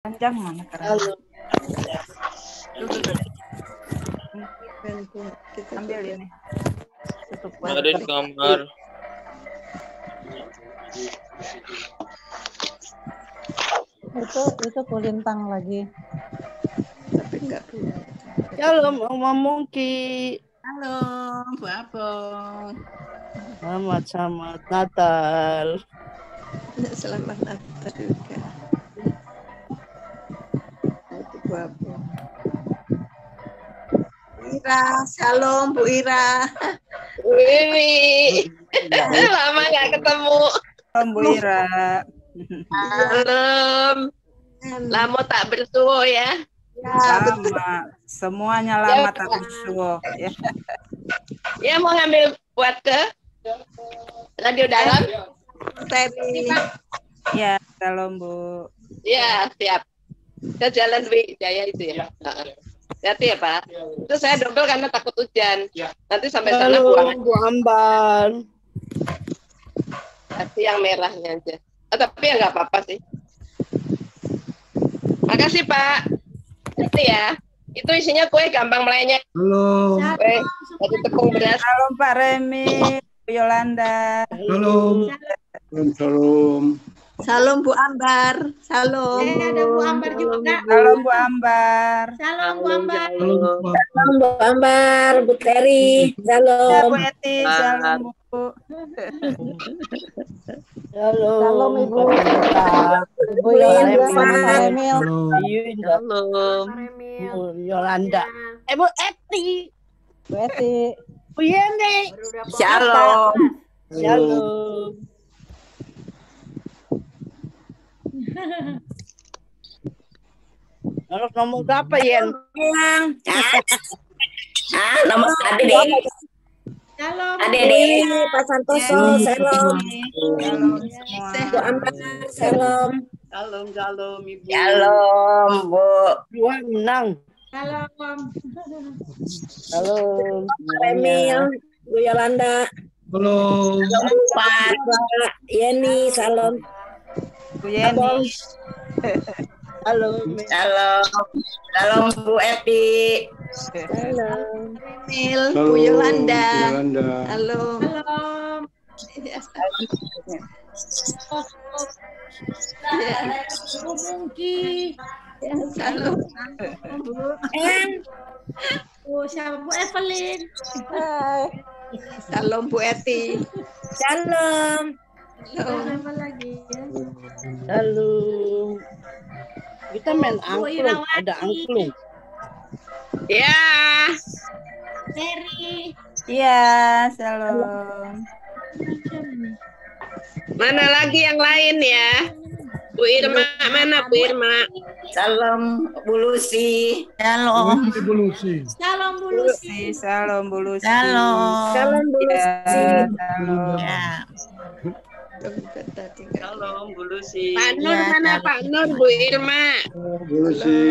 Panjang mana Halo. Tuh. Ambil ini. Tutup Ada di kamar. Itu kulintang lagi. Tapi enggak dulu. Shalom, Oma Mungki. Halo, Bu Apung. Selamat Natal. Selamat Natal juga. Itu Bu Apung. Ira, shalom Bu Ira. Wiwi. Lama nggak ketemu. Salam Bu Ira. Salam. Lama tak bersuah ya. Lama. Semuanya lama tak bersuah. Ya. Ya mau ngambil buat ke radio dalam. Teri. Ya, salam Bu. Ya siap. Ke Jalan Wijaya itu ya. Hati ya Pak. Itu saya double karena takut hujan. Nanti sampai sana buang. Bu Ambar. Kasih yang merahnya aja. Oh, tapi ya nggak apa-apa sih. Makasih Pak. Hati ya. Itu isinya kue gampang melenyek. Halo. Kue dari tepung beras. Salam Pak Remi, Bu Yolanda. Halo. Salam. Salam Bu Ambar. Salam. Ada Bu Ambar juga. Salam Bu Ambar. Salam Bu Ambar. Salam Bu Ambar, Bu Teri. Ya, Salam. Bu Eti, salam Bu. Salam Ibu. Ibu Yolanda sama Pak Emil. Salam. Bu Yolanda. Bu Eti. Bu Eti. Bu Yeni. Shalom. Shalom. Nomor berapa Yen? Nomor ada deh. Salam. Ada deh. Pak Santoso, salam. Bu Ambar, salam. Shalom, Ibu. Shalom, Bu. Dua menang. Salam. Salam. Remil, Bu Yolanda. Halo. Pak. Yeni, salam. Bu Yeni. Halo. Shalom. Shalom, Bu Eti. Salam. Emil, Bu Yolanda. Yolanda. Halo. Salam. Bu Mungki. Salam. Bu siapa Bu Evelyn. Hai. Salam Bu Eti. Salam. Salam. Apa lagi ya? Salam. Kita main angklung, ada angklung. Ya. Teri. Iya, salam. Mana lagi yang lain ya? Bu Irma, mana Bu Irma? Salam, Bu Lucy. Shalom. Ibu Lucy. Salam Bu Lucy. Salam Bu Lucy. Shalom. Salam Bu Ya, Lucy. salam. Ya. Shalom, Bu Lucy. Pak Nur Ya, mana shalom. Pak Nur, Bu Irma? Bu Lucy.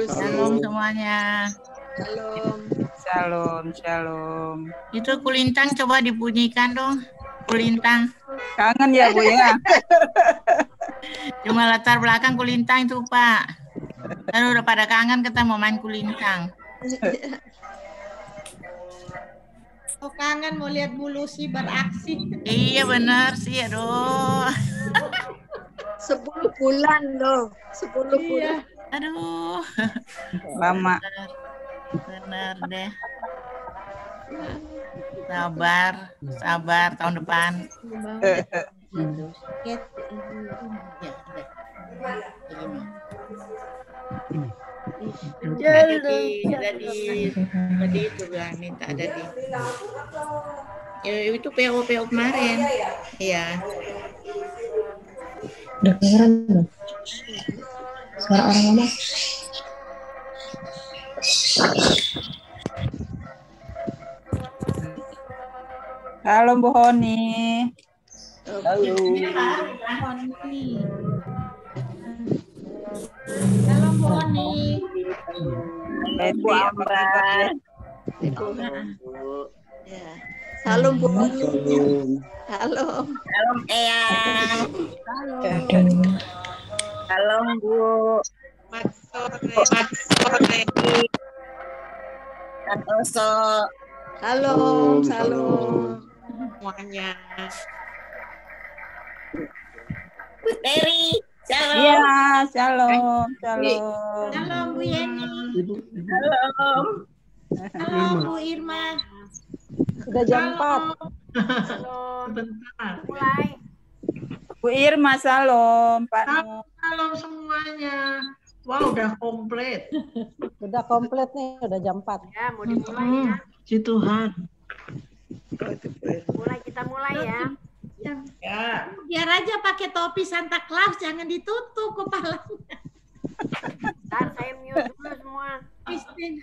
Shalom semuanya. Salam. Salam, shalom. Itu kulintang coba dibunyikan dong. Kulintang. Kangen ya Bu ya? Cuma latar belakang kulintang itu Pak. Kan udah pada kangen kita mau main kulintang. Oh, kangen mau lihat Bu Lucy beraksi. Iya benar sih, aduh. 10 bulan loh. 10 bulan. Aduh. Lama. Benar deh. Sabar, sabar tahun depan. Ya, udah. Tadi itu bilang minta ada di. Ya, itu PO kemarin. Iya. Udah kedengeran belum? Suara orang ngomong. Halo Bu Honi. Halo. Salam Bu Oni. Bu Ambar. Ya. Salam Bu Oni. Halo. Salam Eyang. Halo. Salam Bu. Selamat sore. Santoso. Salam, salam. Semuanya. Bu Teri, shalom. Iya, shalom, shalom. Shalom Bu Yeni. Shalom. Shalom Bu Irma. Udah jam 4. Sebentar. Mulai. Bu Irma, shalom. Pak Nu. Shalom semuanya. Wah, udah komplit. Udah komplit nih, udah jam 4. Ya, mau dimulai ya. Puji Tuhan. Kita mulai ya. Ya. Biar aja pakai topi Santa Claus, jangan ditutup kepalanya. Ntar saya mute dulu semua. Christine.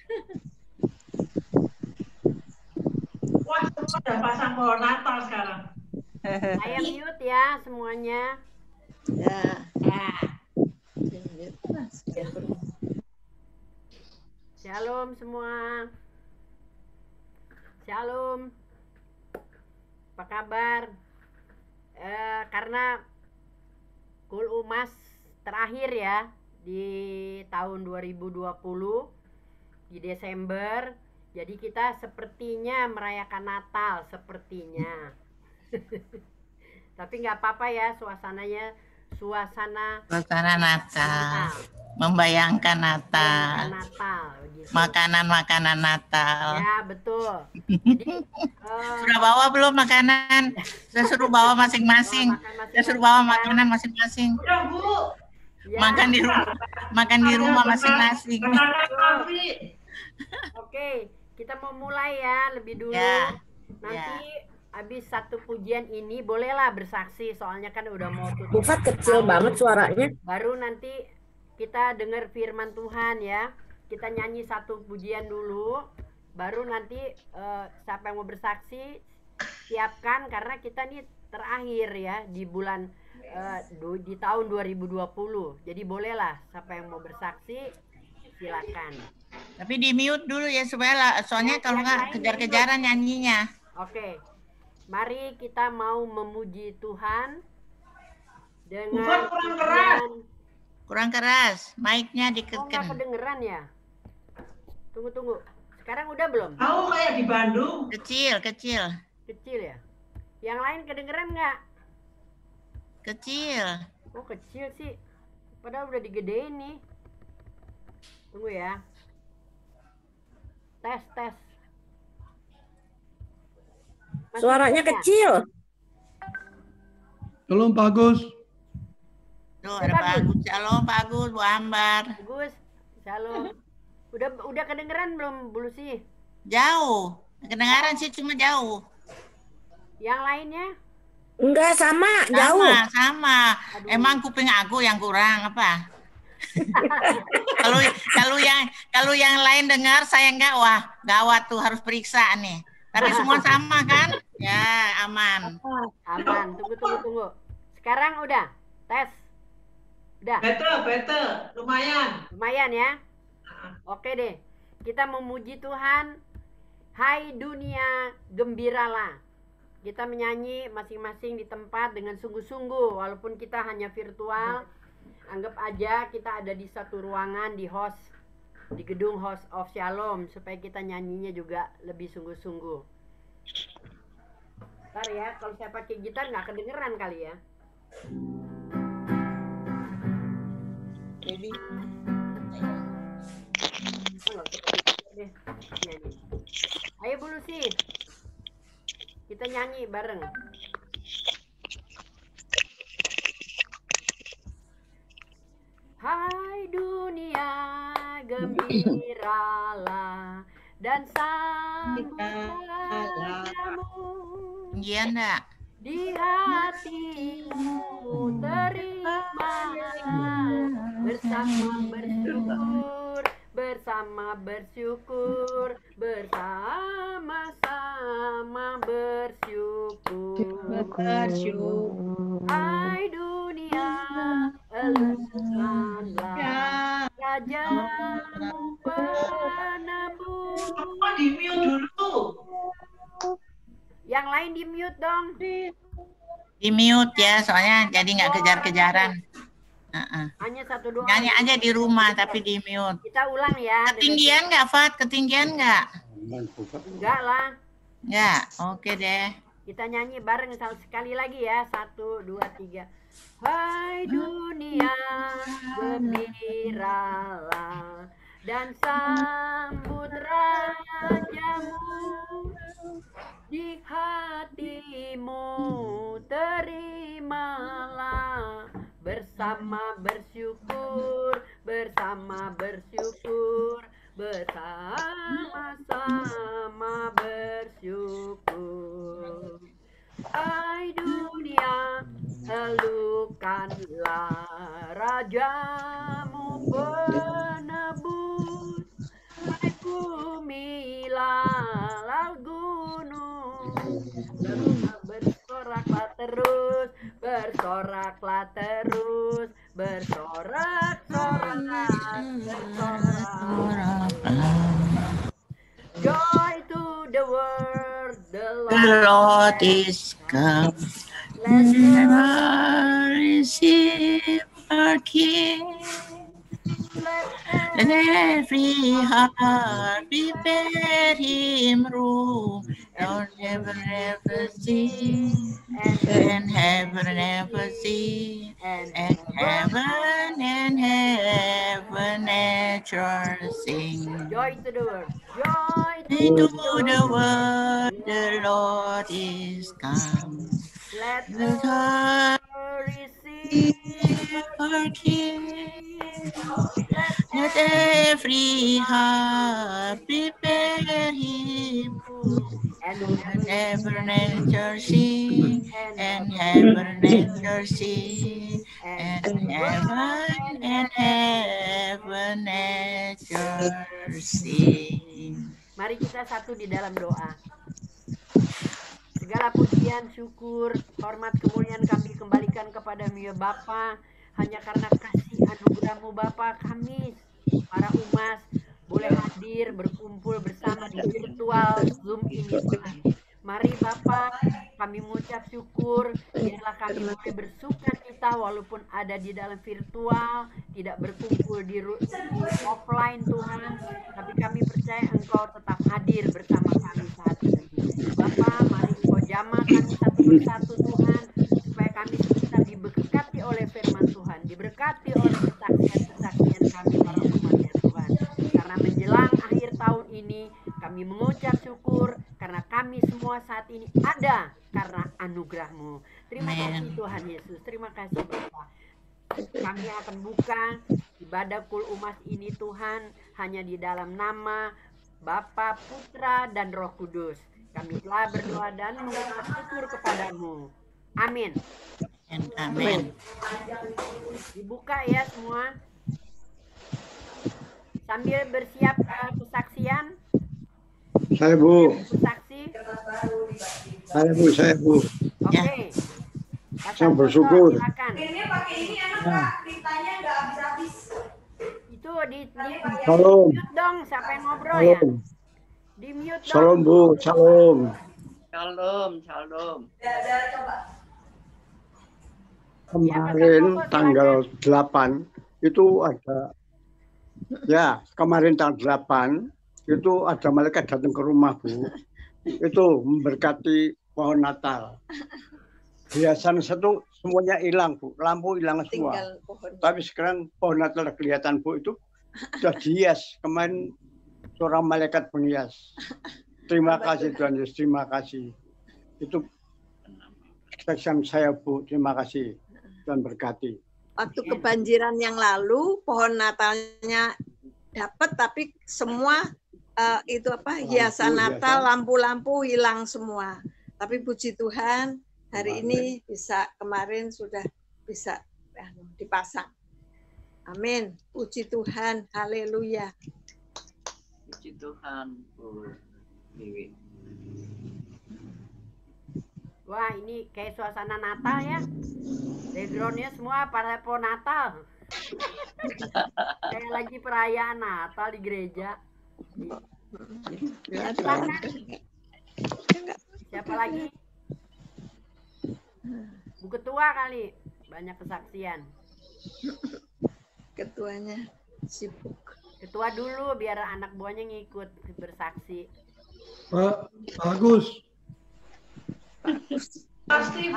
Wah, semua udah pasang pohon Natal sekarang. Saya mute ya semuanya. Ya. Shalom semua. Shalom. Apa kabar? Karena Kul Umas terakhir ya di tahun 2020 di Desember. Jadi kita sepertinya merayakan Natal sepertinya. Tapi nggak apa-apa ya suasana Natal. Membayangkan Natal. Gitu. Makanan-makanan Natal. Ya, betul. Jadi, sudah bawa belum makanan? Saya suruh bawa masing-masing. Saya suruh bawa makanan masing-masing. Udah, Bu. Ya. Makan di rumah masing-masing. Oke, kita mau mulai ya lebih dulu. Ya. Nanti habis satu pujian ini bolehlah bersaksi, soalnya kan udah mau tutup. Bufat kecil banget suaranya. Baru nanti kita dengar firman Tuhan ya. Kita nyanyi satu pujian dulu, baru nanti siapa yang mau bersaksi siapkan, karena kita nih terakhir ya di bulan di tahun 2020. Jadi bolehlah siapa yang mau bersaksi silakan. Tapi di mute dulu ya soalnya kalau nggak kejar-kejaran nyanyinya. Oke. Mari kita mau memuji Tuhan dengan kurang keras, mic-nya dikenceng. nggak kedengeran ya? Tunggu. Sekarang udah belum? Tahu kayak di Bandung. Kecil ya. Yang lain kedengeran nggak? Kecil. Oh kecil sih. Padahal udah digedein nih. Tunggu ya. Tes. Suaranya kecil. Shalom Pak Agus. Tuh ada Pak Agus. Shalom Pak Agus, Bu Ambar. Bagus. Shalom. Udah kedengeran belum Bu Lucy? Jauh. Kedengaran sih cuma jauh. Yang lainnya? Enggak sama, jauh. Sama. Emang kuping aku yang kurang apa? kalau yang lain dengar saya enggak, wah gawat tuh, harus periksa nih. Tapi semua sama kan? Ya, aman. Aman. Tunggu. Sekarang udah tes. Udah. Betul. Lumayan ya. Oke deh. Kita memuji Tuhan. Hai dunia, gembiralah. Kita menyanyi masing-masing di tempat dengan sungguh-sungguh, walaupun kita hanya virtual. Anggap aja kita ada di satu ruangan di gedung House of Shalom, supaya kita nyanyinya juga lebih sungguh-sungguh. Ntar ya, kalau saya pakai gitar nggak kedengeran kali ya. Ayo Bu Lucy, kita nyanyi bareng. Hai dunia, gembiralah dan sambut kamu. Iya enggak? Di hatimu terimalah bersama bersyukur, bersama-sama bersyukur. Hai dunia, eluskanlah Rajamu penebus. Di mute dulu. Yang lain di mute dong. Di mute ya, soalnya jadi nggak kejar-kejaran. Hanya satu doa. Nyanyi aja di rumah tapi di mute. Kita ulang ya. Ketinggian nggak, Fat? Ketinggian nggak? Enggak lah. Nggak. Oke deh. Kita nyanyi bareng sekali lagi ya. 1, 2, 3. Hai dunia, gembiralah dan sambut rajamu di hatimu, terimalah bersama bersyukur, bersama-sama bersyukur. Hai dunia, elukanlah rajamu penebus. Hai bumi, lalau gunung, bersoraklah terus, bersorak-sorak, joy to the world, the Lord is come. Let us receive our King. Let every heart prepare him room. Don't never see, and heaven never see, and heaven nature sing. Joy to the world. Into the world, the Lord is come. Let us receive our King. Let every heart prepare him. And heaven nature sing, and heaven nature sing, and heaven nature sing. Mari kita satu di dalam doa. Segala pujian, syukur, hormat, kemuliaan kami kembalikan kepadamu ya Bapa. Hanya karena kasih anugerah-Mu Bapa, kami para umat boleh hadir berkumpul bersama di virtual Zoom ini Tuhan. Mari Bapa, kami mengucap syukur, biarlah kami boleh bersukacita walaupun ada di dalam virtual, tidak berkumpul di offline Tuhan, tapi kami percaya Engkau tetap hadir bersama kami saat ini. Bapa, mari Engkau jamah kami satu persatu Tuhan, supaya kami bisa diberkati oleh firman Tuhan, diberkati oleh kesaksian-kesaksian kami para umatnya Tuhan. Karena menjelang akhir tahun ini, kami mengucap syukur karena kami semua saat ini ada karena anugerah-Mu. Terima kasih Tuhan Yesus, terima kasih Bapa. Kami akan buka ibadah Kul Umas ini Tuhan hanya di dalam nama Bapa, Putra, dan Roh Kudus. Kami telah berdoa dan mengucap syukur kepadamu. Amin. Amin. Dibuka ya semua. Sambil bersiap kesaksian. Saya Bu. Saksi. Saya Bu. Oke. Saya bersyukur. Silakan. Ini pakai ini enak Kak, beritanya nggak habis-habis. Itu di Salam. mute dong, siapa yang ngobrol ya? Di mute dong. Salam Bu, salam. Shalom. Kemarin tanggal 8 itu ada, ya kemarin tanggal 8 itu ada malaikat datang ke rumah Bu, itu memberkati pohon Natal. Hiasan satu semuanya hilang Bu, lampu hilang semua. Tapi sekarang pohon Natal kelihatan Bu, itu sudah dihias. Kemarin seorang malaikat menghias. Terima kasih Tuhan Yesus, terima kasih. Itu kesaksian saya Bu, terima kasih. Dan berkati. Waktu kebanjiran yang lalu pohon Natalnya dapat, tapi semua itu apa hiasan Natal, lampu-lampu hilang semua. Tapi puji Tuhan hari ini bisa, kemarin sudah bisa dipasang. Amin. Puji Tuhan. Haleluya. Puji Tuhan, Bu Dewi. Wah, ini kayak suasana Natal ya. Backgroundnya semua para pohon Natal. Kayak lagi perayaan Natal di gereja. Siapa lagi? Bu Ketua kali. Banyak kesaksian. Ketuanya sibuk. Ketua dulu biar anak buahnya ngikut bersaksi. Pak Agus. Pasti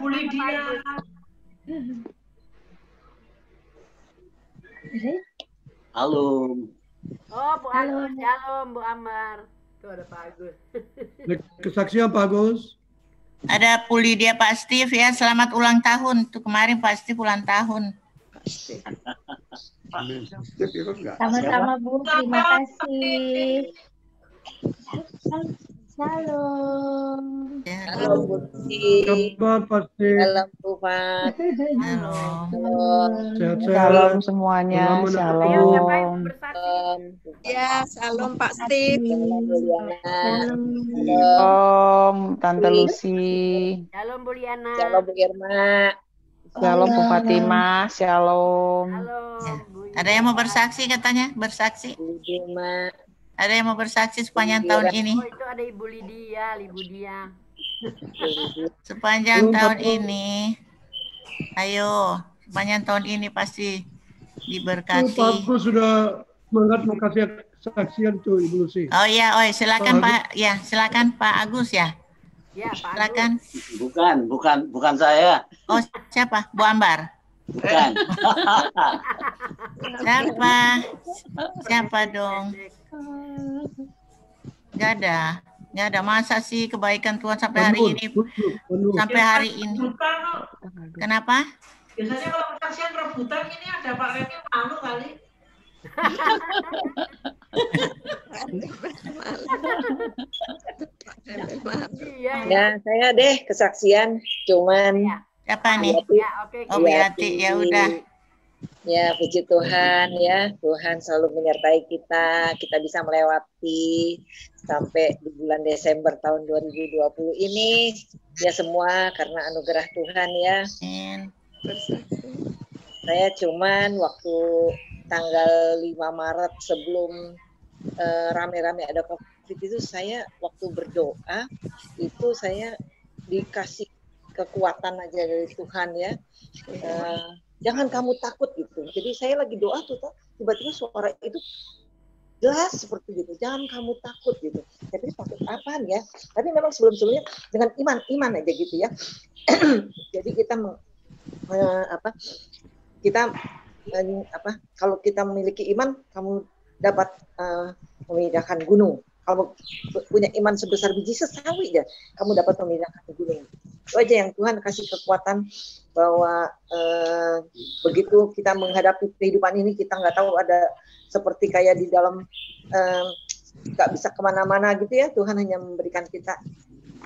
Bu Lydia. Halo. Oh, Bu Agus, shalom Bu Amar. Tuh ada Pak Agus. Kesaksian Pak Agus. Ada Bu Lydia, Pak Steve ya, selamat ulang tahun. Tuh kemarin Pak Steve ulang tahun. Sama-sama Bu, terima kasih. Shalom. Halo Bu Tuti. Kabar pasti. Halo Bu Fat. Halo. Sehat-sehat. Shalom semuanya. Shalom. Ya, salam Pak Steve. Shalom Tante Lucy. Shalom Bu Liana. Shalom Bu Irma. Shalom Bu Fatimah. Shalom. Ada yang mau bersaksi katanya? Bersaksi? Ada yang mau bersaksi sepanjang tahun ini? Oh, itu ada Ibu Lydia, Ibu Dia. Sepanjang tahun ini. Ayo, sepanjang tahun ini pasti diberkati. Pak Agus sudah semangat mau kasih kesaksian tuh Ibu Lucy. Oh iya, silakan Pak. Ya, silakan Pak Agus ya. Ya, Pak silakan. Bukan saya. Oh, siapa? Bu Ambar. Bukan. Siapa dong? Gak ada. Masa sih kebaikan Tuhan sampai hari ini? Sampai hari ini. Kenapa? Biasanya kalau kesaksian rebutan ini ada Pak Remi malu kali. Ya, saya deh kesaksian, cuman siapa nih? Oh, Yati, ya udah. Ya, puji Tuhan ya, Tuhan selalu menyertai kita bisa melewati sampai di bulan Desember tahun 2020 ini, ya semua karena anugerah Tuhan ya. Saya cuman waktu tanggal 5 Maret sebelum rame-rame ada COVID itu, saya waktu berdoa itu saya dikasih kekuatan aja dari Tuhan ya. Jangan kamu takut gitu. Jadi saya lagi doa tuh, tiba-tiba suara itu jelas seperti gitu. Jangan kamu takut gitu. Tapi takut apaan ya? Tapi memang sebelum-sebelumnya dengan iman aja gitu ya. Jadi kita kalau kita memiliki iman, kamu dapat memindahkan gunung. Kalau punya iman sebesar biji sesawi aja, kamu dapat memindahkan gunung. Itu aja yang Tuhan kasih kekuatan bahwa begitu kita menghadapi kehidupan ini, kita nggak tahu ada seperti kayak di dalam nggak bisa kemana-mana gitu ya. Tuhan hanya memberikan kita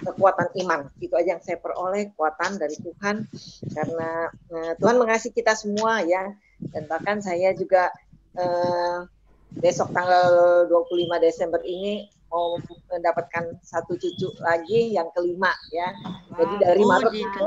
kekuatan iman. Itu aja yang saya peroleh, kekuatan dari Tuhan, karena Tuhan mengasihi kita semua ya. Dan bahkan saya juga besok tanggal 25 Desember ini mau mendapatkan satu cucu lagi, yang kelima ya. Jadi dari Maret itu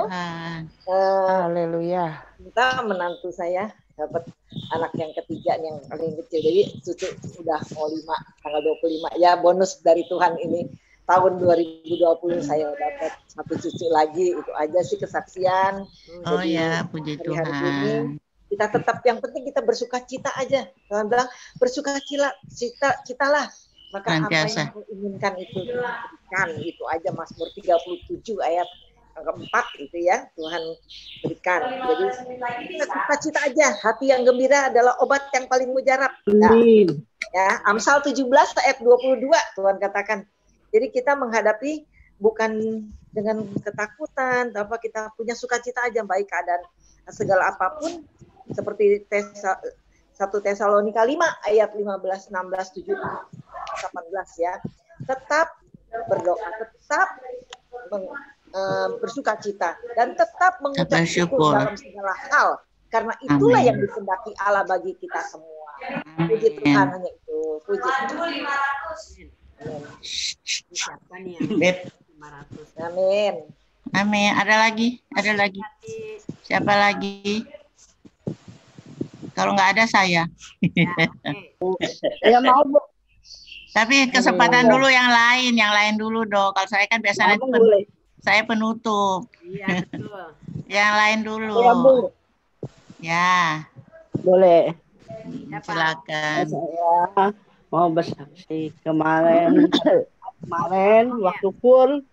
haleluya, kita menantu saya dapat anak yang ketiga yang paling kecil. Jadi cucu udah mau 5 tanggal 25 ya, bonus dari Tuhan ini. Tahun 2020 saya dapat satu cucu lagi. Itu aja sih kesaksian. Oh ya, puji Tuhan. Kita tetap, yang penting kita bersuka cita aja. Tuhan bilang bersuka citalah. Maka apa yang kau inginkan itu diberikan. Itu aja Mazmur 37 ayat keempat itu ya, Tuhan berikan. Jadi kita suka cita aja. Hati yang gembira adalah obat yang paling mujarab. Ya, Amsal 17 ayat 22 Tuhan katakan. Jadi kita menghadapi bukan dengan ketakutan, apa, kita punya sukacita aja, baik keadaan segala apapun, seperti 1 Tesalonika 5 ayat 15, 16, 17, 18 ya. Tetap berdoa, tetap bersukacita, dan tetap mengucap syukur dalam segala hal, karena itulah yang dikehendaki Allah bagi kita semua. Puji Tuhan, hanya itu. Puji Tuhan. Amin. Amin. Ada lagi? Siapa lagi? Kalau nggak ada saya. Ya mau Bu. Tapi kesempatan dulu yang lain dulu dong. Kalau saya kan biasanya saya penutup. Iya betul. Yang lain dulu. Ya, Bu. Ya. Boleh. Silakan. Saya mau bersaksi kemarin waktu full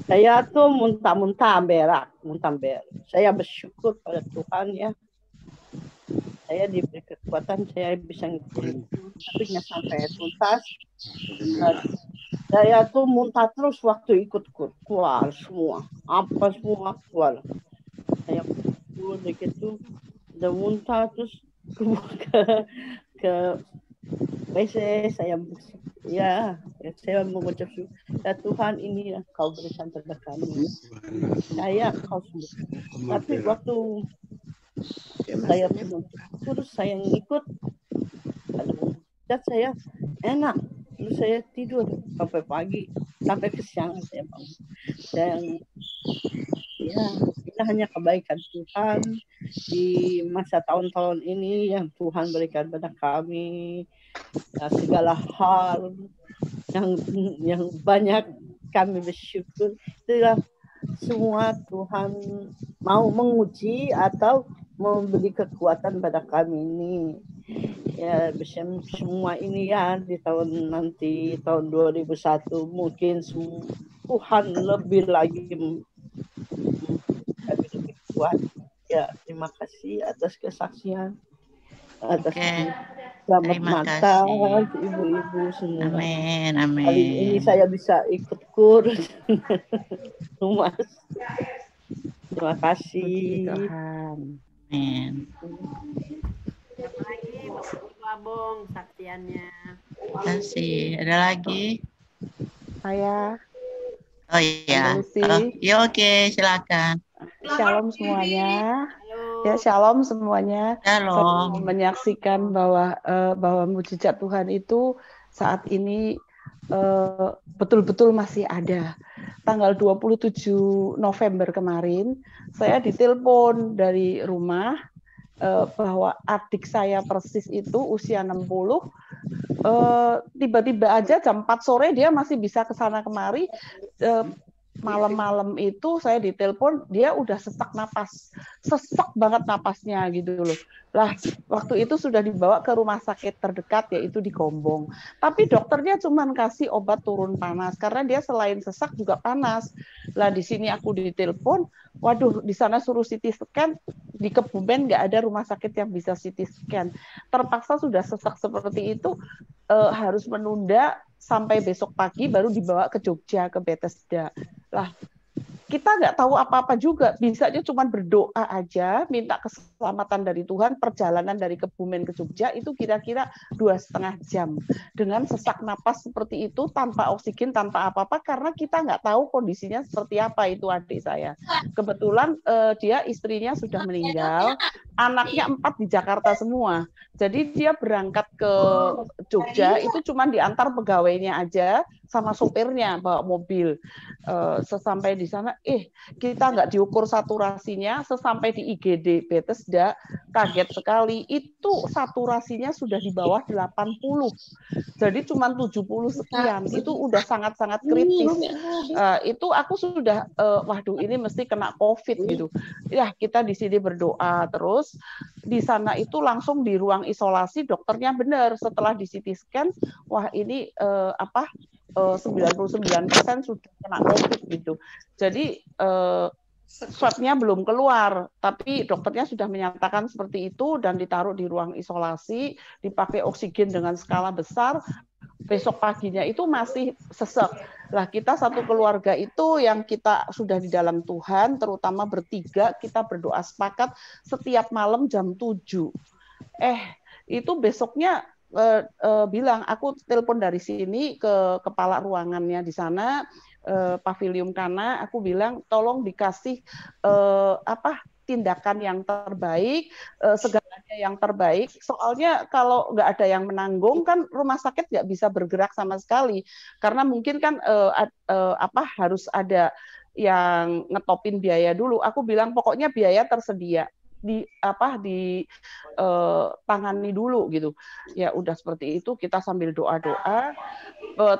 saya tuh muntah berak. Saya bersyukur pada Tuhan ya. Saya diberi kekuatan, saya bisa ngikutin tapi nggak sampai tuntas. Saya tuh muntah terus waktu ikut keluar semua, apa semua keluar. Saya begitu udah muntah terus ke WC, saya mengucap syukur ya Tuhan, ini ya Kau berikan pada kami, saya Kau sembuh. Tapi waktu saya terus saya ngikut, dan saya enak, terus saya tidur sampai pagi, sampai ke siang saya bangun. Dan ya itu hanya kebaikan Tuhan di masa tahun-tahun ini yang Tuhan berikan pada kami. Nah, segala hal yang banyak kami bersyukur, itulah semua Tuhan mau menguji atau memberi kekuatan pada kami ini. Ya, semua ini ya di tahun 2001 mungkin Tuhan lebih lagi kuat. Ya, terima kasih atas kesaksian, atas selamat Natal ibu-ibu semua. Amin. Kali ini saya bisa ikut kur. Mas. Terima kasih. Amin. Siapa lagi? Ibu Abong saksiannya. Terima kasih. Ada lagi? Saya. Oh iya. Ya oke, silakan. Shalom semuanya. Ya, shalom semuanya. Shalom. Saya menyaksikan bahwa mujizat Tuhan itu saat ini betul-betul masih ada. Tanggal 27 November kemarin, saya ditelepon dari rumah bahwa adik saya persis itu usia 60, tiba-tiba aja jam 4 sore dia masih bisa ke sana kemari. Malam-malam itu saya ditelepon, dia udah sesak banget napasnya gitu loh. Lah, waktu itu sudah dibawa ke rumah sakit terdekat, yaitu di Gombong. Tapi dokternya cuma kasih obat turun panas, karena dia selain sesak juga panas. Lah, di sini aku ditelepon, waduh, di sana suruh CT scan, di Kebumen nggak ada rumah sakit yang bisa CT scan. Terpaksa sudah sesak seperti itu, harus menunda sampai besok pagi baru dibawa ke Jogja, ke Bethesda. Lah, kita nggak tahu apa-apa juga, bisanya cuma berdoa aja, minta keselamatan dari Tuhan. Perjalanan dari Kebumen ke Jogja itu kira-kira 2,5 jam dengan sesak napas seperti itu, tanpa oksigen, tanpa apa-apa, karena kita nggak tahu kondisinya seperti apa. Itu adik saya. Kebetulan dia istrinya sudah meninggal, anaknya 4 di Jakarta semua. Jadi dia berangkat ke Jogja itu cuma diantar pegawainya aja sama sopirnya bawa mobil. Sesampai di sana, kita nggak diukur saturasinya. Sesampai di IGD Bethesda, kaget sekali, itu saturasinya sudah di bawah 80. Jadi cuma 70 sekian. Itu udah sangat-sangat kritis. Itu aku sudah, waduh, ini mesti kena COVID gitu. Ya, kita di sini berdoa terus. Di sana itu langsung di ruang isolasi, dokternya benar setelah di CT scan, wah ini 99% sudah kena COVID gitu. Jadi swabnya belum keluar, tapi dokternya sudah menyatakan seperti itu dan ditaruh di ruang isolasi, dipakai oksigen dengan skala besar. Besok paginya itu masih sesek. Lah, kita satu keluarga itu yang kita sudah di dalam Tuhan, terutama bertiga, kita berdoa sepakat setiap malam jam 7. Itu besoknya bilang, aku telepon dari sini ke kepala ruangannya di sana, Pavilium Kana, aku bilang tolong dikasih tindakan yang terbaik, segalanya yang terbaik. Soalnya kalau nggak ada yang menanggung kan rumah sakit nggak bisa bergerak sama sekali, karena mungkin kan harus ada yang ngetopin biaya dulu. Aku bilang pokoknya biaya tersedia, tangani dulu gitu. Ya udah seperti itu, kita sambil doa-doa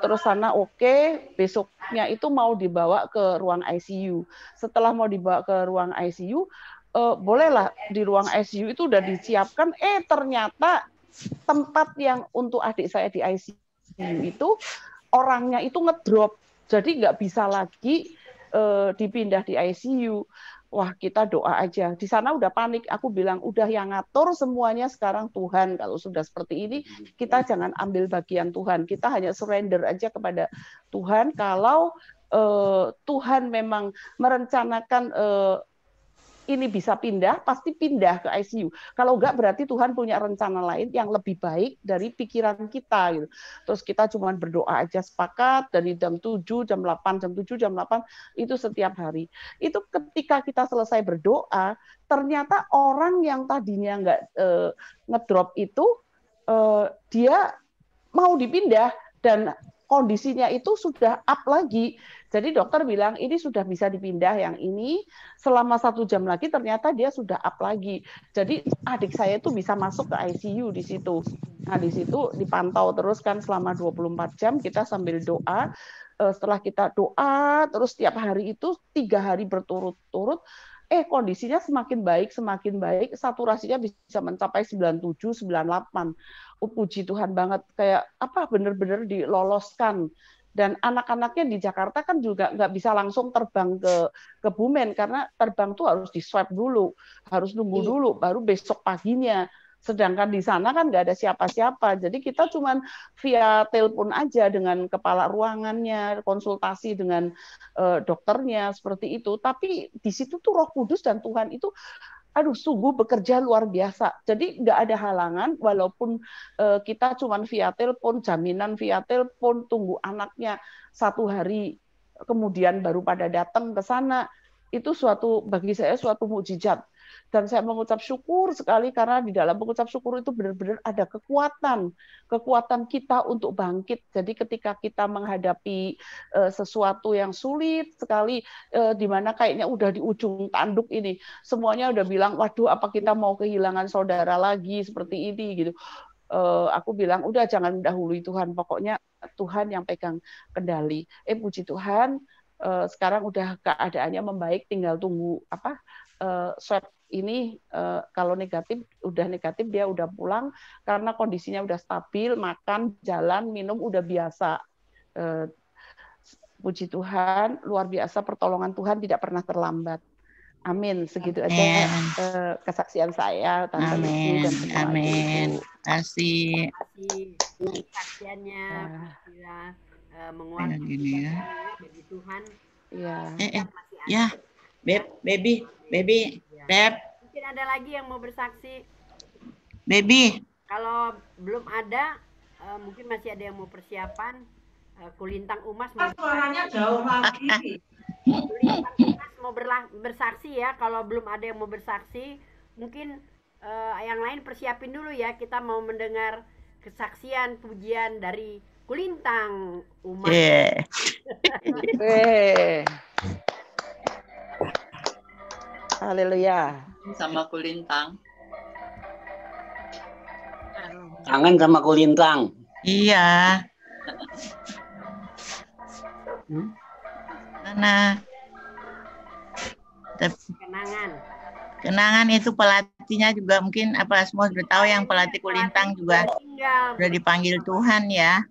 terus sana oke. Besoknya itu mau dibawa ke ruang ICU. Setelah mau dibawa ke ruang ICU, bolehlah di ruang ICU itu udah disiapkan, ternyata tempat yang untuk adik saya di ICU itu orangnya itu ngedrop, jadi nggak bisa lagi dipindah di ICU. Wah, kita doa aja. Di sana udah panik. Aku bilang, udah yang ngatur semuanya sekarang Tuhan. Kalau sudah seperti ini, kita jangan ambil bagian Tuhan. Kita hanya surrender aja kepada Tuhan. Kalau Tuhan memang merencanakan ini bisa pindah, pasti pindah ke ICU. Kalau enggak, berarti Tuhan punya rencana lain yang lebih baik dari pikiran kita. Gitu. Terus kita cuma berdoa aja, sepakat dari jam 7, jam 8, jam 7, jam 8, itu setiap hari. Itu ketika kita selesai berdoa, ternyata orang yang tadinya enggak ngedrop itu, dia mau dipindah, dan kondisinya itu sudah up lagi. Jadi dokter bilang ini sudah bisa dipindah, yang ini selama 1 jam lagi ternyata dia sudah up lagi. Jadi adik saya itu bisa masuk ke ICU di situ. Nah di situ dipantau terus kan selama 24 jam kita sambil doa. Setelah kita doa terus tiap hari itu 3 hari berturut-turut, kondisinya semakin baik, saturasinya bisa mencapai 97, 98. Puji Tuhan banget, kayak apa benar-benar diloloskan. Dan anak-anaknya di Jakarta kan juga nggak bisa langsung terbang ke Kebumen, karena terbang tuh harus di swab dulu, harus nunggu dulu, baru besok paginya. Sedangkan di sana kan nggak ada siapa-siapa, jadi kita cuman via telepon aja dengan kepala ruangannya, konsultasi dengan dokternya seperti itu. Tapi di situ tuh Roh Kudus dan Tuhan itu, sungguh bekerja luar biasa. Jadi nggak ada halangan, walaupun kita cuman via telepon, jaminan via telepon, tunggu anaknya 1 hari, kemudian baru pada datang ke sana. Itu bagi saya suatu mukjizat. Dan saya mengucap syukur sekali, karena di dalam mengucap syukur itu benar-benar ada kekuatan kita untuk bangkit. Jadi ketika kita menghadapi sesuatu yang sulit sekali, di mana kayaknya udah di ujung tanduk ini, semuanya udah bilang, waduh apa kita mau kehilangan saudara lagi seperti ini gitu. Aku bilang udah jangan mendahului Tuhan, pokoknya Tuhan yang pegang kendali. Puji Tuhan, sekarang udah keadaannya membaik, tinggal tunggu swab ini, kalau udah negatif dia udah pulang karena kondisinya udah stabil, makan, jalan, minum udah biasa. Puji Tuhan, luar biasa, pertolongan Tuhan tidak pernah terlambat. Amin. Segitu aja kesaksian saya, Tante Lucy dan semua. Amin. Kasih. Kesaksiannya menguatkan bagi Tuhan. Ya, baby. Beb. Mungkin ada lagi yang mau bersaksi. Baby. Kalau belum ada, mungkin masih ada yang mau persiapan. Kulintang Umas mau suaranya jauh lagi. Kulintang Umas mau bersaksi ya. Kalau belum ada yang mau bersaksi, mungkin yang lain persiapin dulu ya. Kita mau mendengar kesaksian pujian dari Kulintang Umas. Haleluya. Sama Kulintang. Kangen sama Kulintang. Iya. Mana? Kenangan itu pelatihnya juga mungkin semua sudah tahu, yang pelatih Kulintang juga sudah dipanggil Tuhan ya.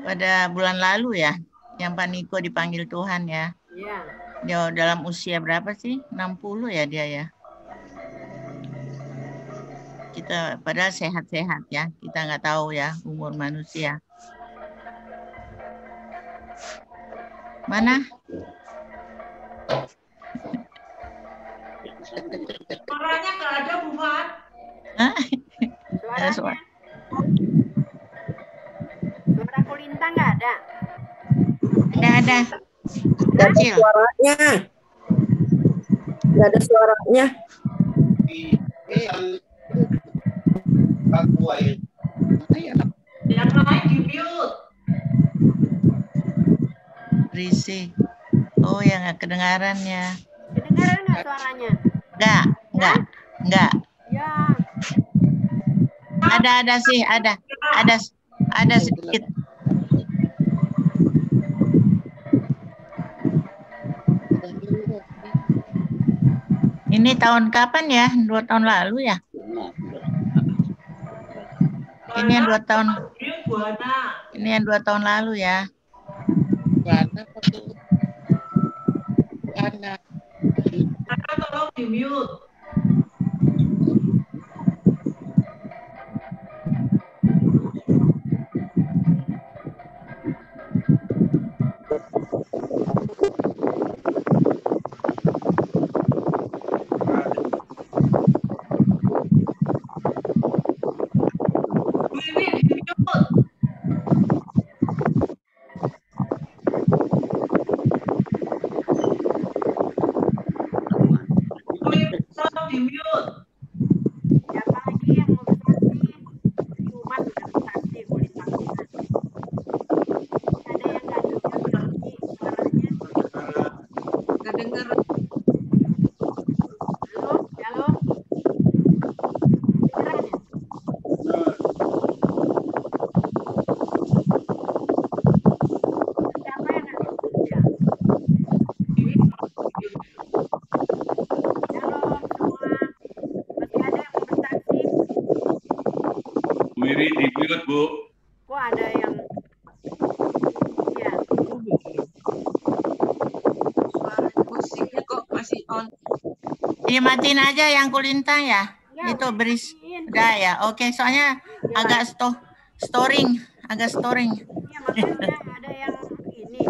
Pada bulan lalu ya, yang Pak Niko dipanggil Tuhan ya. Iya. Dia dalam usia berapa sih? 60 ya dia ya. Kita padahal sehat-sehat ya. Kita nggak tahu ya umur manusia. Mana? Suaranya nggak ada, Bu Fat. Suara Kulintang nggak ada? Ada. Nggak ada suaranya. Nggak ada suaranya. Yang lain di mute. Berisik. Oh ya, nggak kedengaran ya. Kedengaran nggak suaranya? Nggak. Ya. Ada sih, ada sedikit. Ini tahun kapan ya? 2 tahun lalu ya? Ini yang 2 tahun. Ini yang 2 tahun lalu ya. Ana tolong di mute. Wiri di mute, Bu. Kok ada yang ya. Musiknya kok masih on. Ini matiin aja yang kulintang ya. Itu beris. Udah ya. Oke, soalnya agak storing, agak storing. Ada yang ini.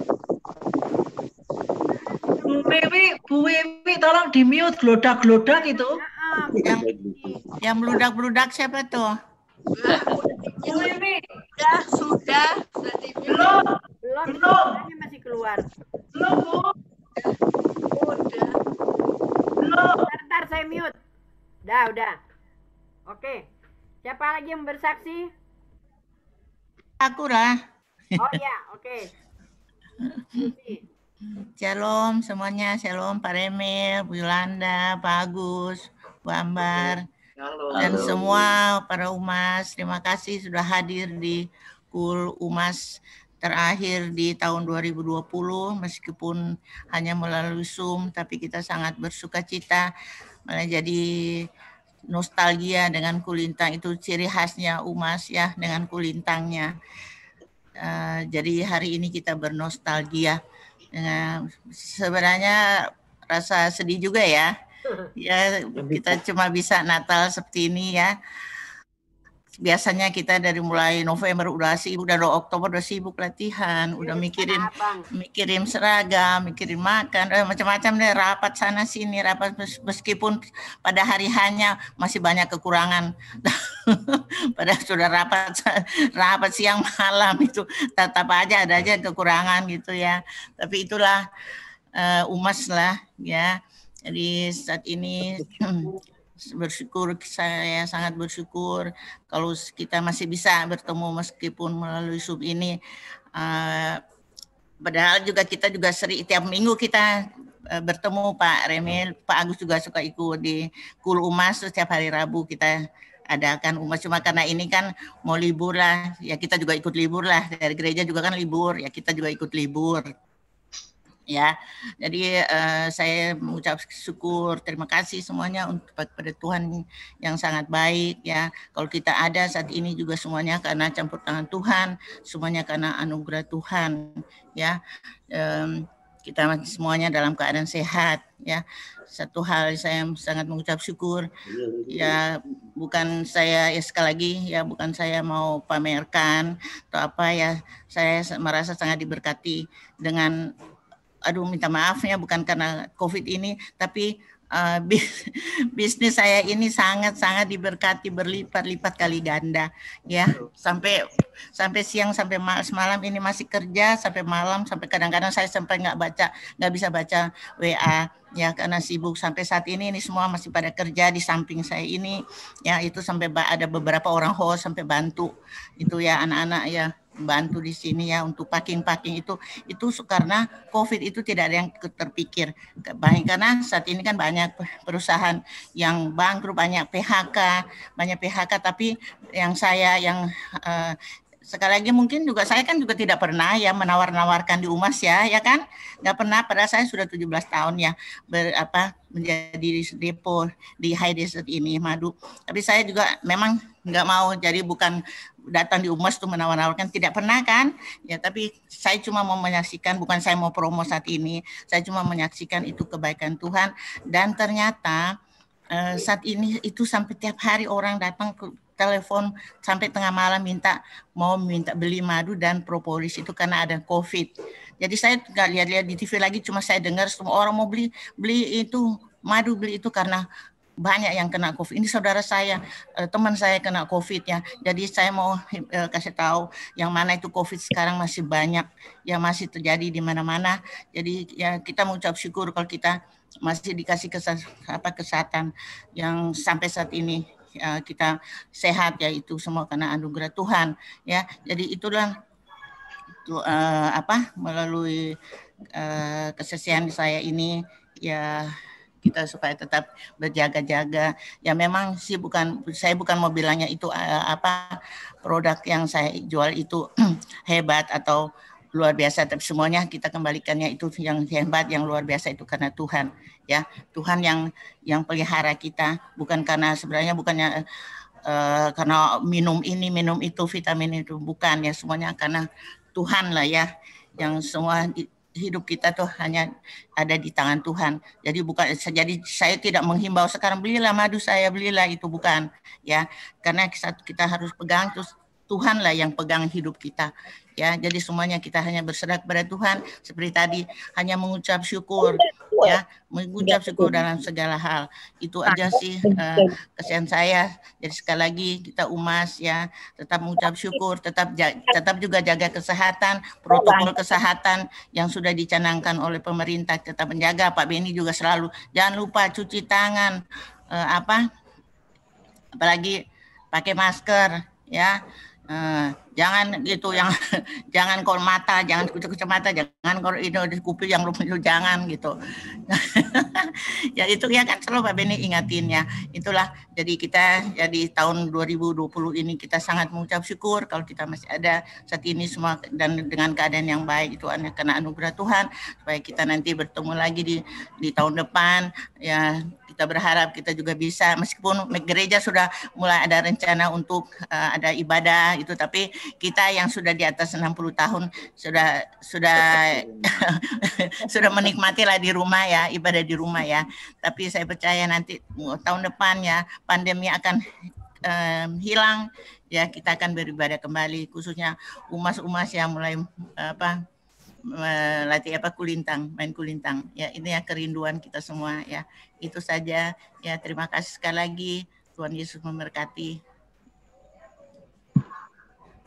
Bu Wiwi, tolong di mute glodak-glodak itu. Yang meludak-meludak siapa tuh? Bu Wiwi, sudah di mute. Belum, masih keluar. Belum, Bu. Udah. Belum. Ntar saya mute. Udah. Oke. Siapa lagi yang bersaksi? Aku lah. Oh ya, oke. Shalom semuanya, shalom Pak Remil, Bu Yolanda, Pak Agus, Bu Ambar, dan semua para umas. Terima kasih sudah hadir di KUL Umas terakhir di tahun 2020, meskipun hanya melalui Zoom, tapi kita sangat bersuka cita, malah jadi nostalgia dengan kulintang. Itu ciri khasnya Umas ya, dengan kulintangnya. Jadi hari ini kita bernostalgia. Sebenarnya rasa sedih juga ya. Ya, kita cuma bisa Natal seperti ini ya. Biasanya kita dari mulai November udah sibuk, udah Oktober udah sibuk latihan, udah mikirin seragam, mikirin makan, macam-macam deh, rapat sana sini, rapat meskipun pada hari hanya masih banyak kekurangan. Pada sudah rapat siang malam itu tetap aja ada aja kekurangan gitu ya. Tapi itulah umas lah ya. Jadi saat ini bersyukur, saya sangat bersyukur kalau kita masih bisa bertemu meskipun melalui Zoom ini. Padahal kita juga sering tiap minggu kita bertemu Pak Remil, Pak Agus juga suka ikut di KUL Umas, setiap hari Rabu kita adakan Umas. Cuma karena ini kan mau libur lah, ya kita juga ikut libur lah, dari gereja juga kan libur, ya kita juga ikut libur. Ya, jadi saya mengucap syukur, terima kasih semuanya untuk pada Tuhan yang sangat baik ya. Kalau kita ada saat ini juga semuanya karena campur tangan Tuhan, semuanya karena anugerah Tuhan ya. Kita semuanya dalam keadaan sehat ya. Satu hal saya sangat mengucap syukur ya, bukan saya ya sekali lagi ya, bukan saya mau pamerkan atau apa ya, saya merasa sangat diberkati dengan minta maafnya bukan karena COVID ini, tapi bisnis saya ini sangat-sangat diberkati berlipat-lipat kali ganda ya. Sampai siang sampai malam ini masih kerja sampai malam, sampai kadang-kadang saya sampai nggak bisa baca WA ya karena sibuk. Sampai saat ini semua masih pada kerja di samping saya ini ya, itu sampai ada beberapa orang host sampai bantu itu ya, anak-anak ya bantu di sini ya untuk packing itu karena COVID itu tidak ada yang terpikir. Karena saat ini kan banyak perusahaan yang bangkrut, banyak PHK, tapi yang sekali lagi mungkin juga saya kan juga tidak pernah ya menawar-nawarkan di UMAS ya kan, nggak pernah. Padahal saya sudah 17 tahun ya menjadi depo di High Desert ini madu. Tapi saya juga memang nggak mau, jadi bukan datang di UMAS tuh menawar-nawarkan, tidak pernah kan ya. Tapi saya cuma mau menyaksikan, bukan saya mau promo saat ini, saya cuma menyaksikan itu kebaikan Tuhan. Dan ternyata saat ini itu sampai tiap hari orang datang ke telepon sampai tengah malam minta beli madu dan propolis itu karena ada COVID. Jadi saya nggak lihat-lihat di TV lagi, cuma saya dengar semua orang mau beli itu madu, beli itu karena banyak yang kena COVID. Ini saudara saya, teman saya kena COVID ya. Jadi saya mau kasih tahu yang mana itu COVID sekarang masih banyak, yang masih terjadi di mana-mana. Jadi ya kita mengucap syukur kalau kita masih dikasih kesehatan yang sampai saat ini kita sehat ya, itu semua karena anugerah Tuhan ya. Jadi itulah melalui kesaksian saya ini ya, kita supaya tetap berjaga-jaga ya. Memang sih saya bukan mau bilangnya itu produk yang saya jual itu hebat atau luar biasa, tapi semuanya kita kembalikannya itu yang hebat, yang luar biasa itu karena Tuhan ya. Tuhan yang pelihara kita, bukan karena sebenarnya bukannya karena minum ini minum itu vitamin itu, bukan ya, semuanya karena Tuhan lah ya, yang semua hidup kita tuh hanya ada di tangan Tuhan. Jadi saya tidak menghimbau sekarang belilah madu saya, belilah itu, bukan ya, karena kita harus pegang, terus Tuhan lah yang pegang hidup kita ya. Jadi semuanya kita hanya berserah kepada Tuhan, seperti tadi hanya mengucap syukur ya, mengucap syukur dalam segala hal. Itu aja sih kesan saya. Jadi sekali lagi kita UMAS ya, tetap mengucap syukur, tetap juga jaga kesehatan, protokol kesehatan yang sudah dicanangkan oleh pemerintah, tetap menjaga. Pak Beni juga selalu jangan lupa cuci tangan, apalagi pakai masker ya. Jangan gitu, yang jangan kol mata, jangan kucek-kucek mata, jangan kol itu di kuping yang lu jangan gitu. Ya itu ya kan selalu Pak Beni ingatin ya. Itulah, jadi kita jadi tahun 2020 ini kita sangat mengucap syukur kalau kita masih ada saat ini semua, dan dengan keadaan yang baik itu karena anugerah Tuhan, supaya kita nanti bertemu lagi di tahun depan ya. Kita berharap kita juga bisa, meskipun gereja sudah mulai ada rencana untuk ada ibadah itu, tapi kita yang sudah di atas 60 tahun sudah sudah menikmati lah di rumah ya, ibadah di rumah ya. Tapi saya percaya nanti tahun depan ya pandemi akan hilang ya, kita akan beribadah kembali, khususnya umas-umas yang mulai melatih main kulintang ya. Ini ya kerinduan kita semua ya. Itu saja ya, terima kasih sekali lagi, Tuhan Yesus memberkati.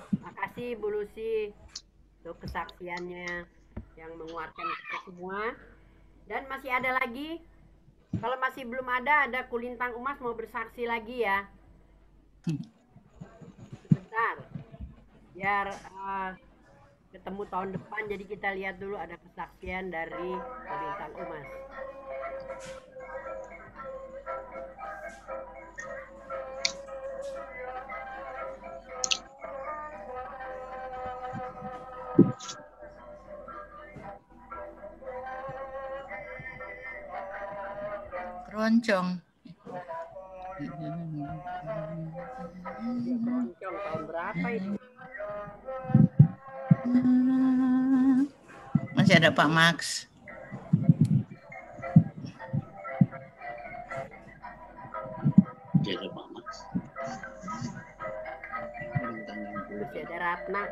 Terima kasih Bu Lucy untuk kesaksiannya yang menguatkan kita semua. Dan masih ada lagi, kalau masih belum ada kulintang umas mau bersaksi lagi ya. Sebentar biar ketemu tahun depan, jadi kita lihat dulu ada kesaksian dari kulintang umas. Keroncong. Keroncong tahun berapa itu? Masih ada Pak Max. Masih ada Pak Max. Masih ada Ratna.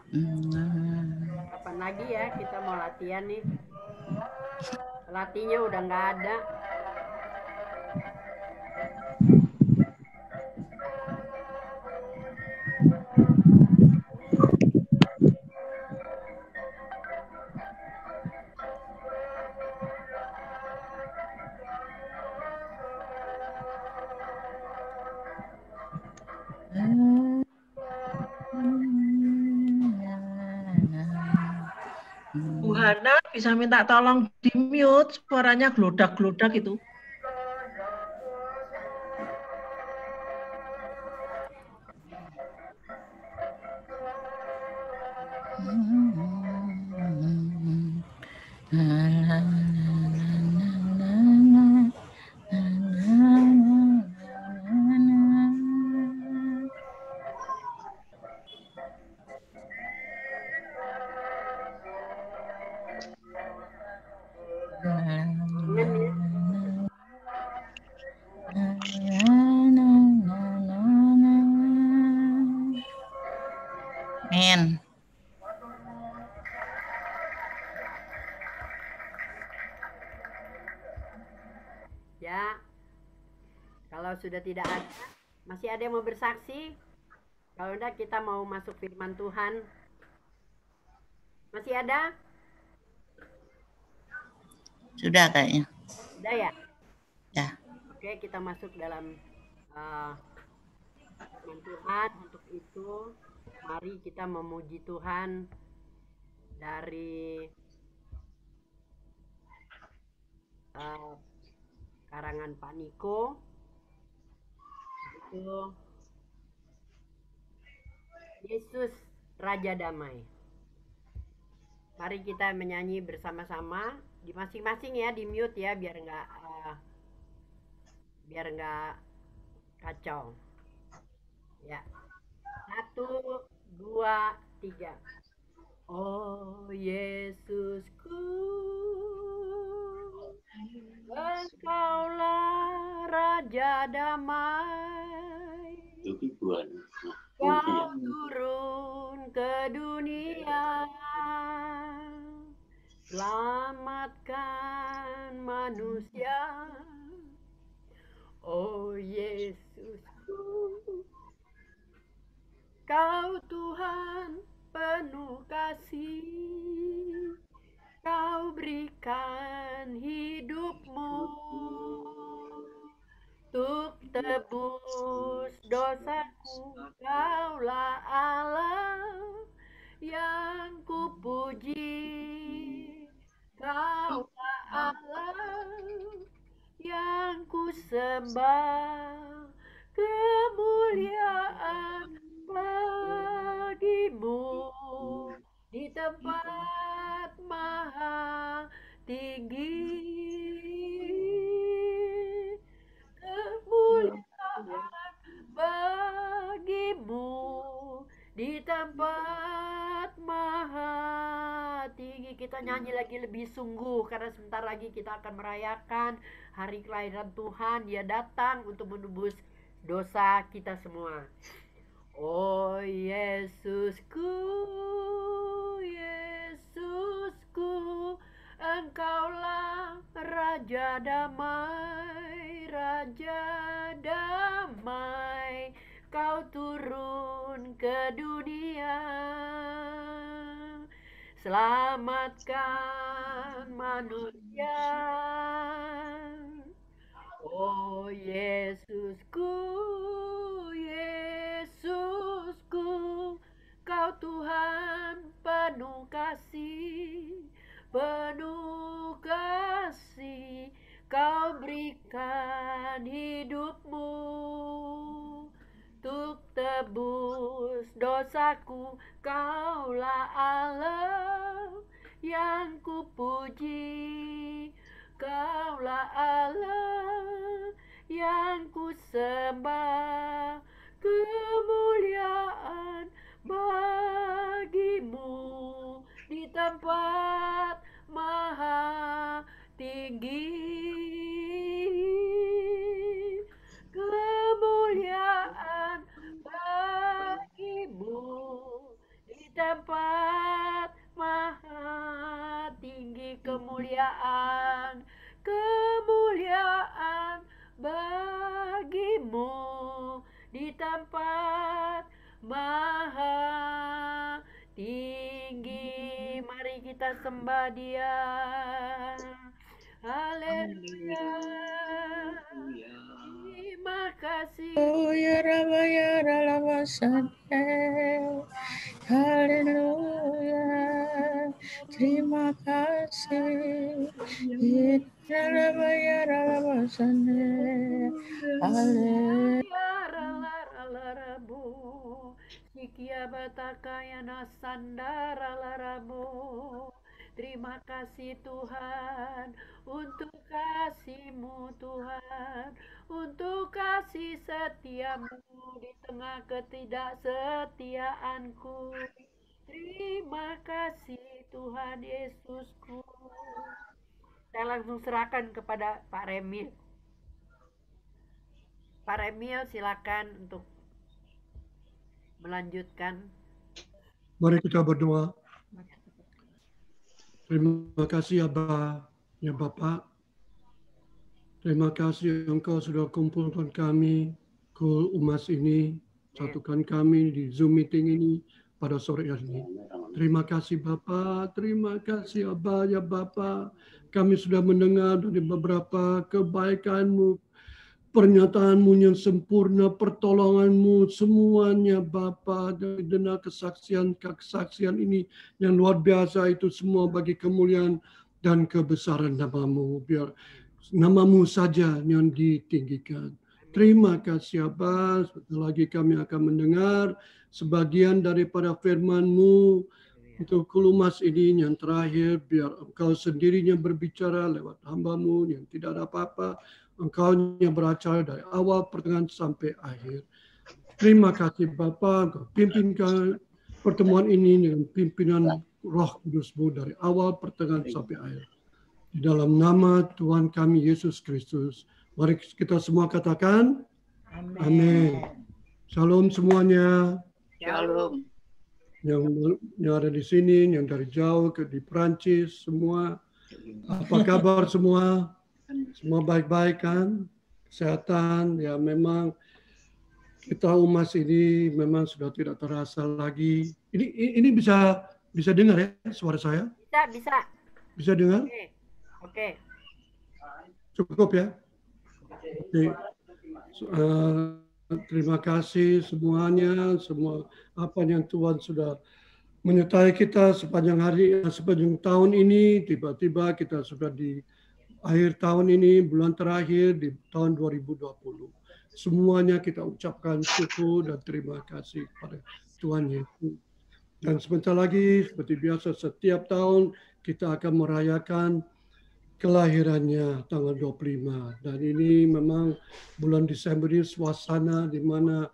Kapan lagi ya kita mau latihan nih? Pelatihnya udah nggak ada. Bu Hana bisa minta tolong di mute, suaranya gelodak-gelodak itu. Amin. Ya, kalau sudah tidak ada, masih ada yang mau bersaksi? Kalau enggak kita mau masuk firman Tuhan. Masih ada? Sudah kayaknya. Sudah ya? Ya. Oke, kita masuk dalam firman Tuhan. Untuk itu, mari kita memuji Tuhan dari karangan Pak Niko. Itu Yesus Raja Damai. Mari kita menyanyi bersama-sama di masing-masing ya, di mute ya biar nggak kacau. Ya. 1, 2, 3. Oh Yesusku, Engkaulah Raja Damai. Kau turun ke dunia, selamatkan manusia. Oh Yesusku, Kau Tuhan penuh kasih, Kau berikan hidupmu untuk tebus dosaku. Kaulah Allah yang kupuji, Kaulah Allah yang kusembah, kemuliaan bagimu di tempat maha tinggi. Kemuliaan bagimu di tempat maha tinggi. Kita nyanyi lagi lebih sungguh karena sebentar lagi kita akan merayakan hari kelahiran Tuhan. Dia datang untuk menebus dosa kita semua. Oh Yesusku, Yesusku, Engkaulah Raja Damai, Raja Damai. Kau turun ke dunia, selamatkan manusia. Oh Yesusku, Yesusku, Kau Tuhan penuh kasih, penuh kasih. Kau berikan hidupmu untuk tebus dosaku. Kaulah Allah yang kupuji, Kaulah Allah yang kusembah, kemuliaan bagimu di tempat maha tinggi. Kemuliaan bagimu di tempat maha tinggi kemuliaan, kemuliaan bagimu di tempat maha tinggi. Mari kita sembah Dia. Haleluya. Terima kasih. Oh ya Rabba ya Rabba Sante. Haleluya. Terima kasih. Ya Rabba ya Rabba Sante. Haleluya. Sikia bataka yana sandara laramu. Terima kasih Tuhan untuk kasih-Mu Tuhan, untuk kasih setiamu di tengah ketidaksetiaanku. Terima kasih Tuhan Yesusku. Saya langsung serahkan kepada Pak Remil. Pak Remil silakan untuk melanjutkan. Mari kita berdoa. Terima kasih Abba, ya Bapak. Terima kasih Engkau sudah kumpulkan kami, Kul Umas ini, satukan kami di Zoom meeting ini pada sore hari ini. Terima kasih Bapak, terima kasih Abba, ya Bapak. Kami sudah mendengar dari beberapa kebaikan-Mu, pernyataan-Mu yang sempurna, pertolongan-Mu, semuanya Bapa, dari dengar kesaksian ini yang luar biasa itu semua bagi kemuliaan dan kebesaran nama-Mu. Biar nama-Mu saja yang ditinggikan. Terima kasih Bapa. Sebentar lagi kami akan mendengar sebagian daripada firman-Mu untuk Kulumas ini yang terakhir. Biar Engkau sendirinya berbicara lewat hamba-Mu yang tidak ada apa-apa. Engkau yang beracara dari awal, pertengahan, sampai akhir. Terima kasih Bapa, Engkau pimpinkan pertemuan ini dengan pimpinan Roh Kudus-Mu dari awal, pertengahan, sampai akhir. Di dalam nama Tuhan kami Yesus Kristus. Mari kita semua katakan, Amin. Shalom semuanya. Shalom. Yang ada di sini, yang dari jauh di Perancis, semua. Apa kabar semua? Semua baik-baik kan? Kesehatan, ya memang kita Umas ini memang sudah tidak terasa lagi. Ini bisa dengar ya suara saya? Bisa. Bisa dengar? Oke. Cukup ya? Oke. Terima kasih semuanya, semua apa yang Tuhan sudah menyertai kita sepanjang hari, sepanjang tahun ini. Tiba-tiba kita sudah di akhir tahun ini, bulan terakhir di tahun 2020. Semuanya kita ucapkan syukur dan terima kasih kepada Tuhan Yesus. Dan sebentar lagi, seperti biasa setiap tahun, kita akan merayakan kelahirannya tanggal 25. Dan ini memang bulan Desember ini suasana di mana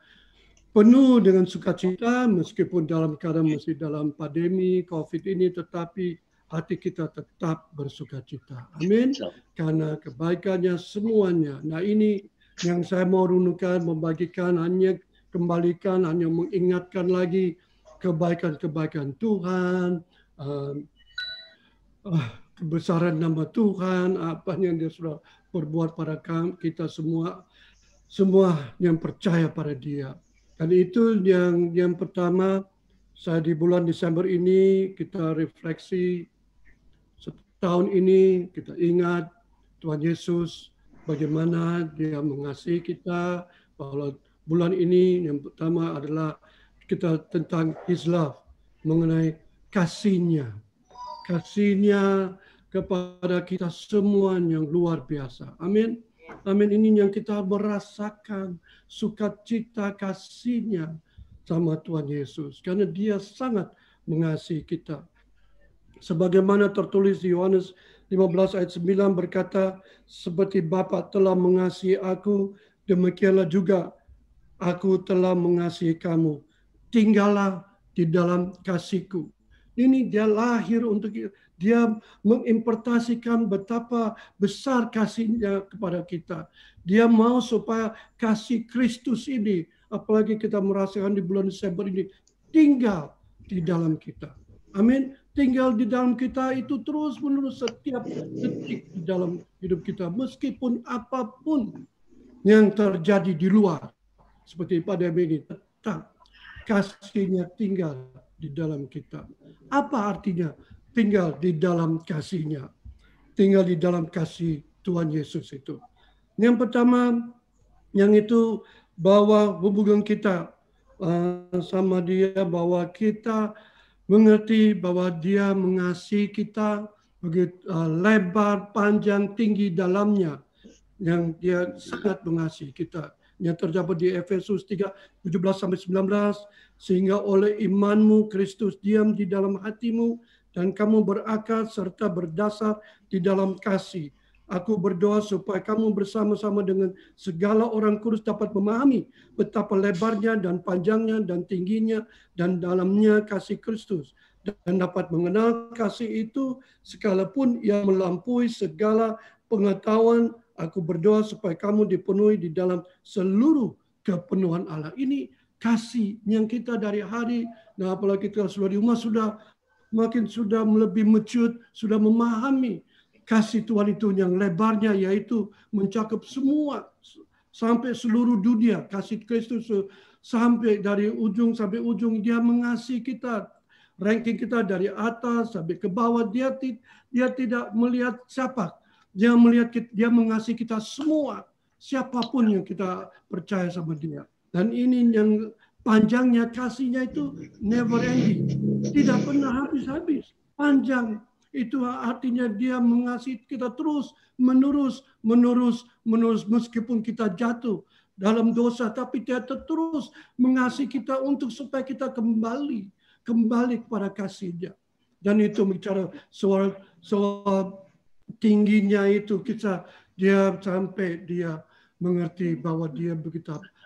penuh dengan sukacita, meskipun dalam keadaan masih dalam pandemi COVID ini, tetapi hati kita tetap bersukacita. Amin. Karena kebaikannya semuanya. Nah ini yang saya mau renungkan, membagikan, hanya kembalikan, hanya mengingatkan lagi kebaikan-kebaikan Tuhan, kebesaran nama Tuhan, apa yang Dia sudah perbuat pada kita semua yang percaya pada Dia. Dan itu yang pertama, saya di bulan Desember ini kita refleksi. Tahun ini kita ingat Tuhan Yesus bagaimana Dia mengasihi kita. Bahwa bulan ini yang pertama adalah kita tentang His love, mengenai kasih-Nya kepada kita semua yang luar biasa. Amin. Amin. Ini yang kita merasakan sukacita kasih-Nya sama Tuhan Yesus, karena Dia sangat mengasihi kita. Sebagaimana tertulis di Yohanes 15 ayat 9 berkata, seperti Bapa telah mengasihi aku, demikianlah juga aku telah mengasihi kamu. Tinggallah di dalam kasihku. Ini Dia lahir untuk kita. Dia mengimpartasikan betapa besar kasih-Nya kepada kita. Dia mau supaya kasih Kristus ini, apalagi kita merasakan di bulan Desember ini, tinggal di dalam kita. Amin. Tinggal di dalam kita itu terus-menerus setiap detik di dalam hidup kita. Meskipun apapun yang terjadi di luar. Seperti pada ini, tetap kasih-Nya tinggal di dalam kita. Apa artinya tinggal di dalam kasih-Nya? Tinggal di dalam kasih Tuhan Yesus itu. Yang pertama, yang itu bahwa hubungan kita sama Dia, bahwa kita mengerti bahwa Dia mengasihi kita begitu lebar, panjang, tinggi dalamnya, yang Dia sangat mengasihi kita. Yang terdapat di Efesus 3:17-19, sehingga oleh imanmu Kristus diam di dalam hatimu dan kamu berakar serta berdasar di dalam kasih. Aku berdoa supaya kamu bersama-sama dengan segala orang kudus dapat memahami betapa lebarnya dan panjangnya dan tingginya dan dalamnya kasih Kristus, dan dapat mengenal kasih itu sekalipun ia melampaui segala pengetahuan. Aku berdoa supaya kamu dipenuhi di dalam seluruh kepenuhan Allah. Ini kasih yang kita dari hari, nah apalagi kita sudah di rumah, sudah lebih mature, sudah memahami kasih Tuhan itu yang lebarnya, yaitu mencakup semua sampai seluruh dunia. Kasih Kristus sampai dari ujung sampai ujung, Dia mengasihi kita. Ranking kita dari atas sampai ke bawah. Dia tidak melihat siapa. Dia melihat kita, Dia mengasihi kita semua, siapapun yang kita percaya sama Dia. Dan ini yang panjangnya kasih-Nya itu never ending, tidak pernah habis-habis. Panjang itu artinya Dia mengasihi kita terus menerus meskipun kita jatuh dalam dosa, tapi Dia terus mengasihi kita untuk supaya kita kembali kepada kasih-Nya. Dan itu bicara soal tingginya itu, Dia sampai Dia mengerti bahwa Dia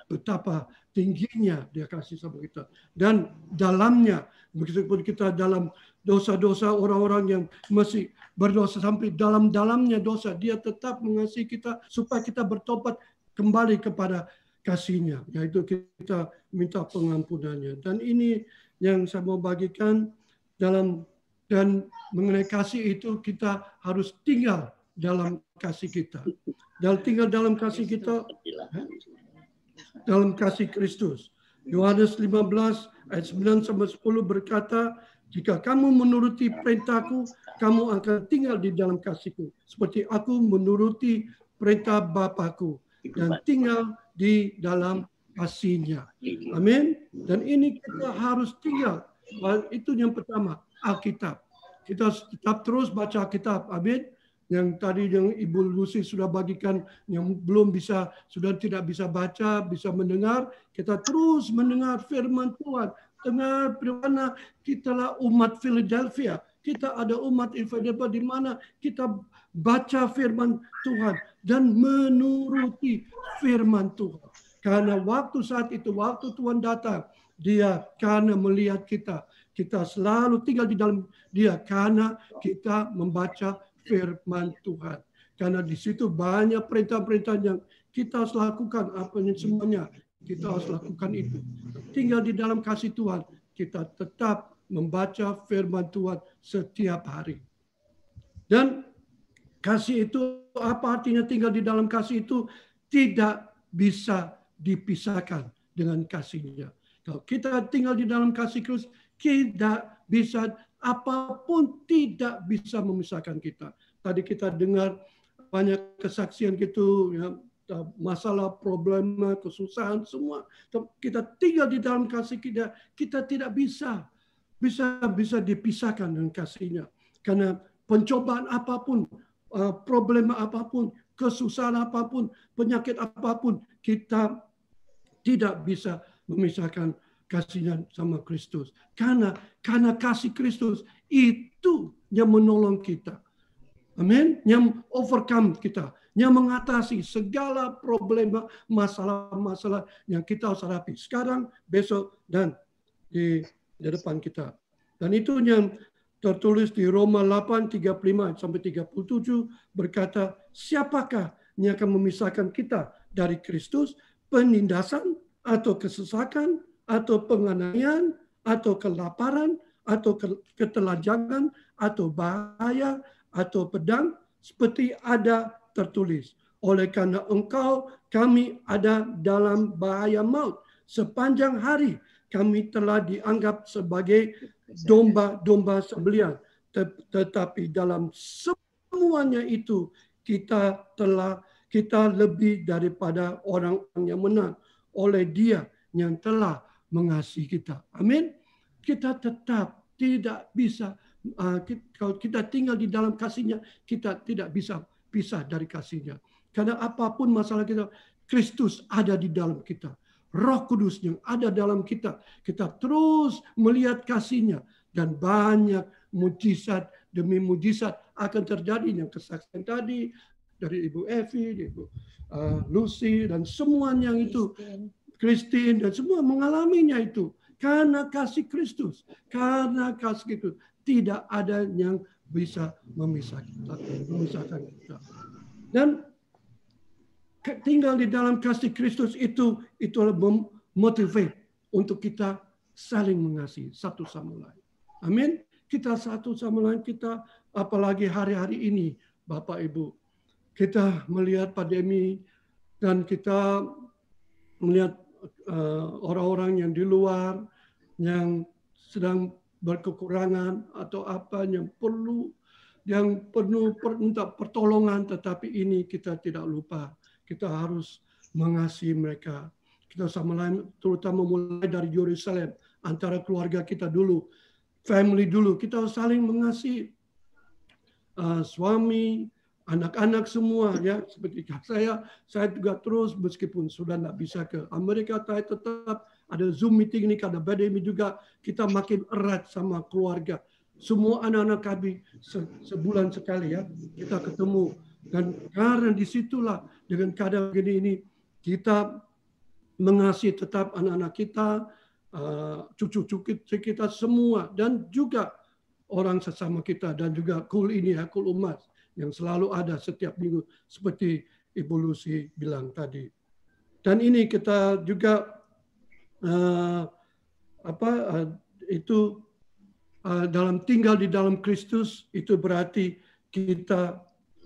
betapa tingginya Dia kasih sama kita. Dan dalamnya, meskipun kita dalam dosa-dosa, orang-orang yang masih berdosa sampai dalam-dalamnya dosa, Dia tetap mengasihi kita supaya kita bertobat kembali kepada kasih-Nya, yaitu kita minta pengampunannya. Dan ini yang saya mau bagikan dan mengenai kasih itu, kita harus tinggal dalam kasih kita. Dan tinggal dalam kasih kita, dalam kasih Kristus. Yohanes 15 ayat 9-10 berkata, jika kamu menuruti perintahku, kamu akan tinggal di dalam kasihku, seperti aku menuruti perintah Bapakku dan tinggal di dalam kasih-Nya. Amin. Dan ini kita harus tinggal. Itu yang pertama, Alkitab. Kita tetap terus baca Alkitab. Amin. Yang tadi yang Ibu Lucy sudah bagikan, yang belum bisa, sudah tidak bisa baca, bisa mendengar, kita terus mendengar firman Tuhan. Dengar bagaimana kitalah umat Philadelphia. Kita ada umat Philadelphia di mana kita baca firman Tuhan dan menuruti firman Tuhan. Karena waktu saat itu, waktu Tuhan datang, Dia karena melihat kita selalu tinggal di dalam Dia karena kita membaca firman Tuhan. Karena di situ banyak perintah-perintah yang kita harus lakukan, apa yang semuanya kita harus lakukan itu. Tinggal di dalam kasih Tuhan, kita tetap membaca firman Tuhan setiap hari. Dan kasih itu, apa artinya tinggal di dalam kasih itu? Tidak bisa dipisahkan dengan kasih-Nya. Kalau kita tinggal di dalam kasih Kristus, tidak bisa, apapun tidak bisa memisahkan kita. Tadi kita dengar banyak kesaksian gitu, ya, masalah, problema, kesusahan, semua. Kita tinggal di dalam kasih kita tidak bisa dipisahkan dengan kasih-Nya. Karena pencobaan apapun, problema apapun, kesusahan apapun, penyakit apapun, kita tidak bisa memisahkan kasih-Nya sama Kristus. Karena kasih Kristus itu yang menolong kita. Amin. Yang overcome kita. Yang mengatasi segala problema, masalah-masalah yang kita harus hadapi. Sekarang, besok, dan di depan kita. Dan itu yang tertulis di Roma 8:35-37 berkata, siapakah yang akan memisahkan kita dari Kristus? Penindasan atau kesesakan atau penganiayaan atau kelaparan, atau ketelanjangan, atau bahaya, atau pedang, seperti ada tertulis. Oleh karena engkau, kami ada dalam bahaya maut. Sepanjang hari kami telah dianggap sebagai domba-domba sembelihan. Tetapi dalam semuanya itu kita lebih daripada orang yang menang oleh Dia yang telah mengasihi kita. Amin. Kita tetap tidak bisa, kalau kita tinggal di dalam kasih-Nya, kita tidak bisa pisah dari kasih-Nya. Karena apapun masalah kita, Kristus ada di dalam kita. Roh Kudus yang ada dalam kita. Kita terus melihat kasih-Nya. Dan banyak mujizat demi mujizat akan terjadi. Yang kesaksian tadi dari Ibu Evi, Ibu Lucy, dan semuanya itu. Christine, dan semua mengalaminya itu. Karena kasih Kristus. Karena kasih Kristus. Tidak ada yang bisa memisahkan kita. Dan tinggal di dalam kasih Kristus itu memotivate untuk kita saling mengasihi satu sama lain. Amin. Kita satu sama lain, kita apalagi hari-hari ini, Bapak Ibu, kita melihat pandemi dan kita melihat orang-orang yang di luar yang sedang berkekurangan atau apa yang perlu minta pertolongan, tetapi ini kita tidak lupa. Kita harus mengasihi mereka. Kita sama lain, terutama mulai dari Yerusalem, antara keluarga kita dulu, family dulu, kita saling mengasihi. Suami, anak-anak semua, ya seperti saya juga terus meskipun sudah tidak bisa ke Amerika, saya tetap ada Zoom meeting ini karena pandemi juga kita makin erat sama keluarga. Semua anak-anak kami sebulan sekali ya kita ketemu. Dan karena disitulah dengan keadaan begini ini kita mengasihi tetap anak-anak kita, cucu-cucu kita semua, dan juga orang sesama kita, dan juga kul ini ya, kul umat yang selalu ada setiap minggu seperti Ibu Lucy bilang tadi. Dan ini kita juga dalam tinggal di dalam Kristus itu berarti kita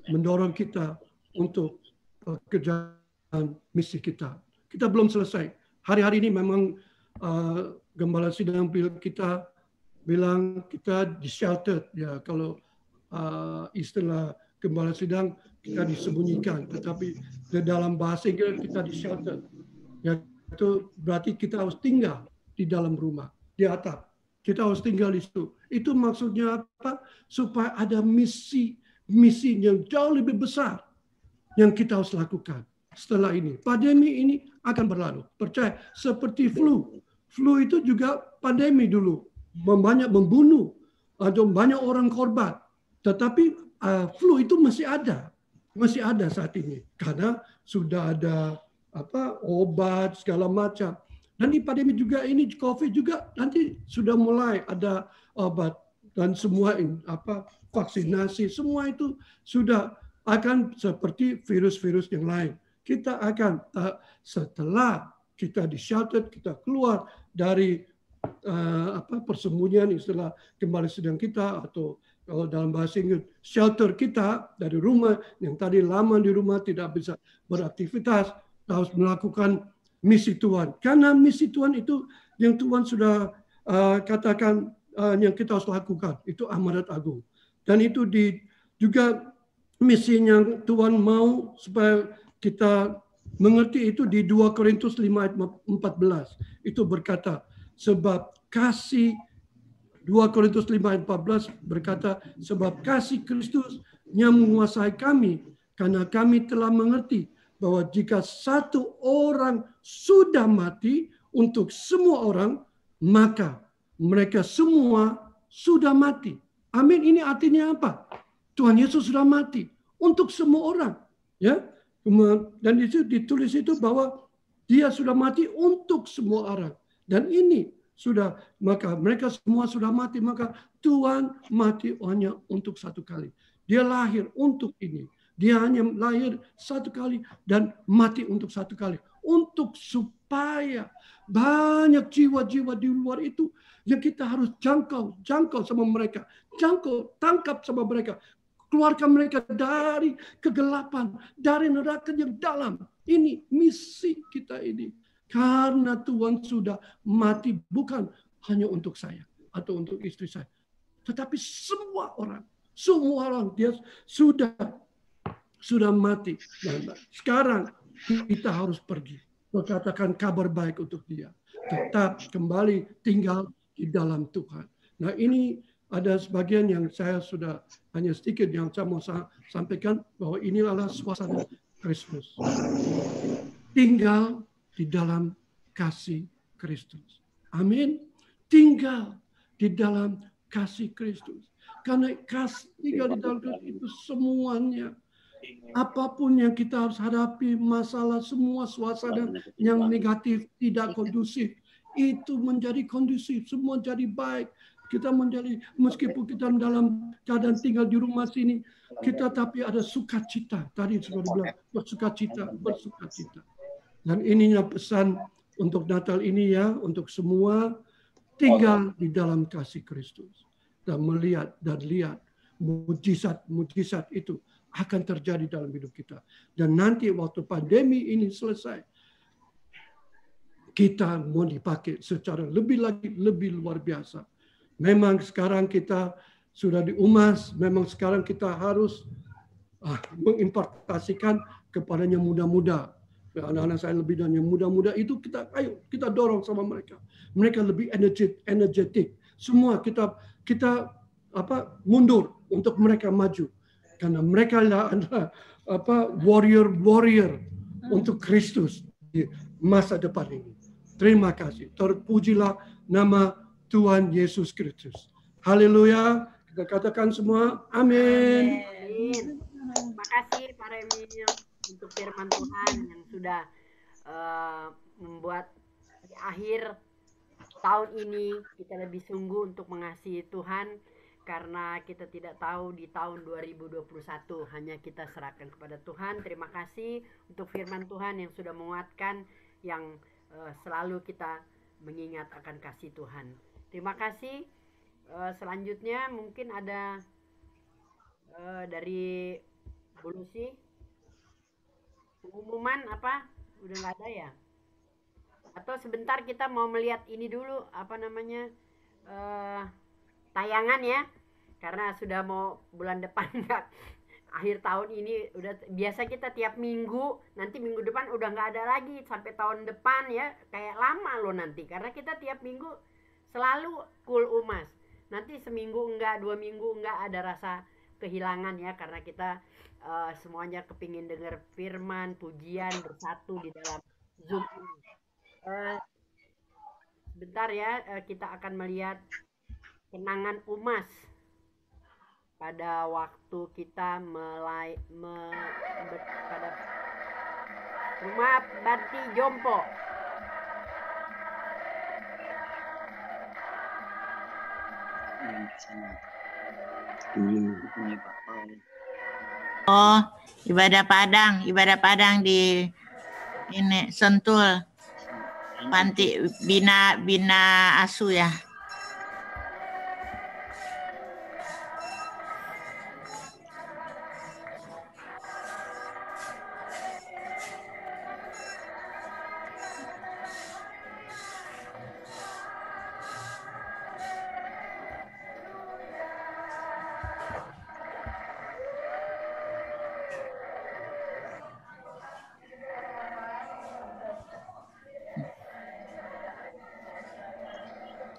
mendorong kita untuk pekerjaan misi kita. Kita belum selesai. Hari-hari ini memang Gembala Sidang kita bilang kita di shelter, ya kalau istilah Gembala Sidang kita disembunyikan, tetapi di dalam bahasa Inggris kita di shelter. Ya, itu berarti kita harus tinggal di dalam rumah, di atap. Kita harus tinggal di situ. Itu maksudnya apa? Supaya ada misi yang jauh lebih besar yang kita harus lakukan setelah ini. Pandemi ini akan berlalu. Percaya, seperti flu. Flu itu juga pandemi dulu. Banyak membunuh. Atau banyak orang korban. Tetapi flu itu masih ada. Masih ada saat ini. Karena sudah ada obat segala macam. Dan di pandemi juga ini, COVID juga nanti sudah mulai ada obat. Dan semua vaksinasi, semua itu sudah akan seperti virus-virus yang lain. Kita akan setelah kita di shelter, kita keluar dari persembunyian istilah Gembala Sidang kita, atau kalau dalam bahasa Inggris shelter kita dari rumah yang tadi lama di rumah tidak bisa beraktivitas, harus melakukan misi Tuhan. Karena misi Tuhan itu yang Tuhan sudah katakan yang kita harus lakukan, itu amanat agung. Dan itu juga misi yang Tuhan mau supaya kita mengerti itu di 2 Korintus 5 ayat 14. Itu berkata, sebab kasih, 2 Korintus 5 ayat 14 berkata, sebab kasih Kristus yang menguasai kami, karena kami telah mengerti bahwa jika satu orang sudah mati untuk semua orang, maka mereka semua sudah mati. Amin. Ini artinya apa? Tuhan Yesus sudah mati untuk semua orang. Ya. Dan itu ditulis itu bahwa dia sudah mati untuk semua orang. Dan ini sudah, maka mereka semua sudah mati. Maka Tuhan mati hanya untuk satu kali. Dia lahir untuk ini. Dia hanya lahir satu kali dan mati untuk satu kali. Untuk supaya Banyak jiwa-jiwa di luar itu yang kita harus jangkau sama mereka. Tangkap sama mereka. Keluarkan mereka dari kegelapan, dari neraka yang dalam. Ini misi kita ini. Karena Tuhan sudah mati bukan hanya untuk saya atau untuk istri saya. Tetapi semua orang dia sudah mati. Dan sekarang kita harus pergi. Berkatakan kabar baik untuk dia. Tetap kembali tinggal di dalam Tuhan. Nah, ini ada sebagian yang saya sudah hanya sedikit yang saya mau sampaikan bahwa ini adalah suasana Kristus. Tinggal di dalam kasih Kristus. Amin. Tinggal di dalam kasih Kristus. Karena tinggal di dalam Kristus itu semuanya. Apapun yang kita harus hadapi, masalah, semua suasana yang negatif, tidak kondusif, itu menjadi kondusif, semua jadi baik. Kita menjadi, meskipun kita dalam keadaan tinggal di rumah sini, kita tapi ada sukacita. Tadi sudah dibilang, bersukacita. Dan ininya pesan untuk Natal ini ya, untuk semua tinggal di dalam kasih Kristus. Dan melihat dan lihat mujizat itu akan terjadi dalam hidup kita. Dan nanti waktu pandemi ini selesai, kita mau dipakai secara lebih luar biasa. Memang sekarang kita sudah diumas, memang sekarang kita harus mengimpartasikan kepadanya muda-muda. Anak-anak saya lebih dan yang muda-muda itu kita dorong sama mereka. Mereka lebih energetik. Semua kita mundur untuk mereka maju. Karena mereka adalah warrior untuk Kristus di masa depan ini. Terima kasih. Terpujilah nama Tuhan Yesus Kristus. Haleluya. Kita katakan semua amin. Amin. Terima kasih Pak Remil untuk firman Tuhan yang sudah membuat di akhir tahun ini kita lebih sungguh untuk mengasihi Tuhan, karena kita tidak tahu di tahun 2021, hanya kita serahkan kepada Tuhan. Terima kasih untuk firman Tuhan yang sudah menguatkan, yang selalu kita mengingat akan kasih Tuhan. Terima kasih. Selanjutnya mungkin ada dari Bu Lucy. Pengumuman apa? Udah nggak ada ya? Atau sebentar kita mau melihat ini dulu, tayangan ya, karena sudah mau bulan depan akhir tahun ini udah biasa kita tiap minggu, nanti minggu depan udah nggak ada lagi sampai tahun depan ya, kayak lama loh nanti, karena kita tiap minggu selalu Cool Umas. Nanti seminggu enggak, 2 minggu enggak, ada rasa kehilangan ya, karena kita semuanya kepingin dengar firman, pujian bersatu di dalam Zoom ini. Sebentar ya, kita akan melihat kenangan Umas pada waktu kita pada rumah Bakti Jompo. Oh, ibadah Padang di ini Sentul, panti bina asuh ya.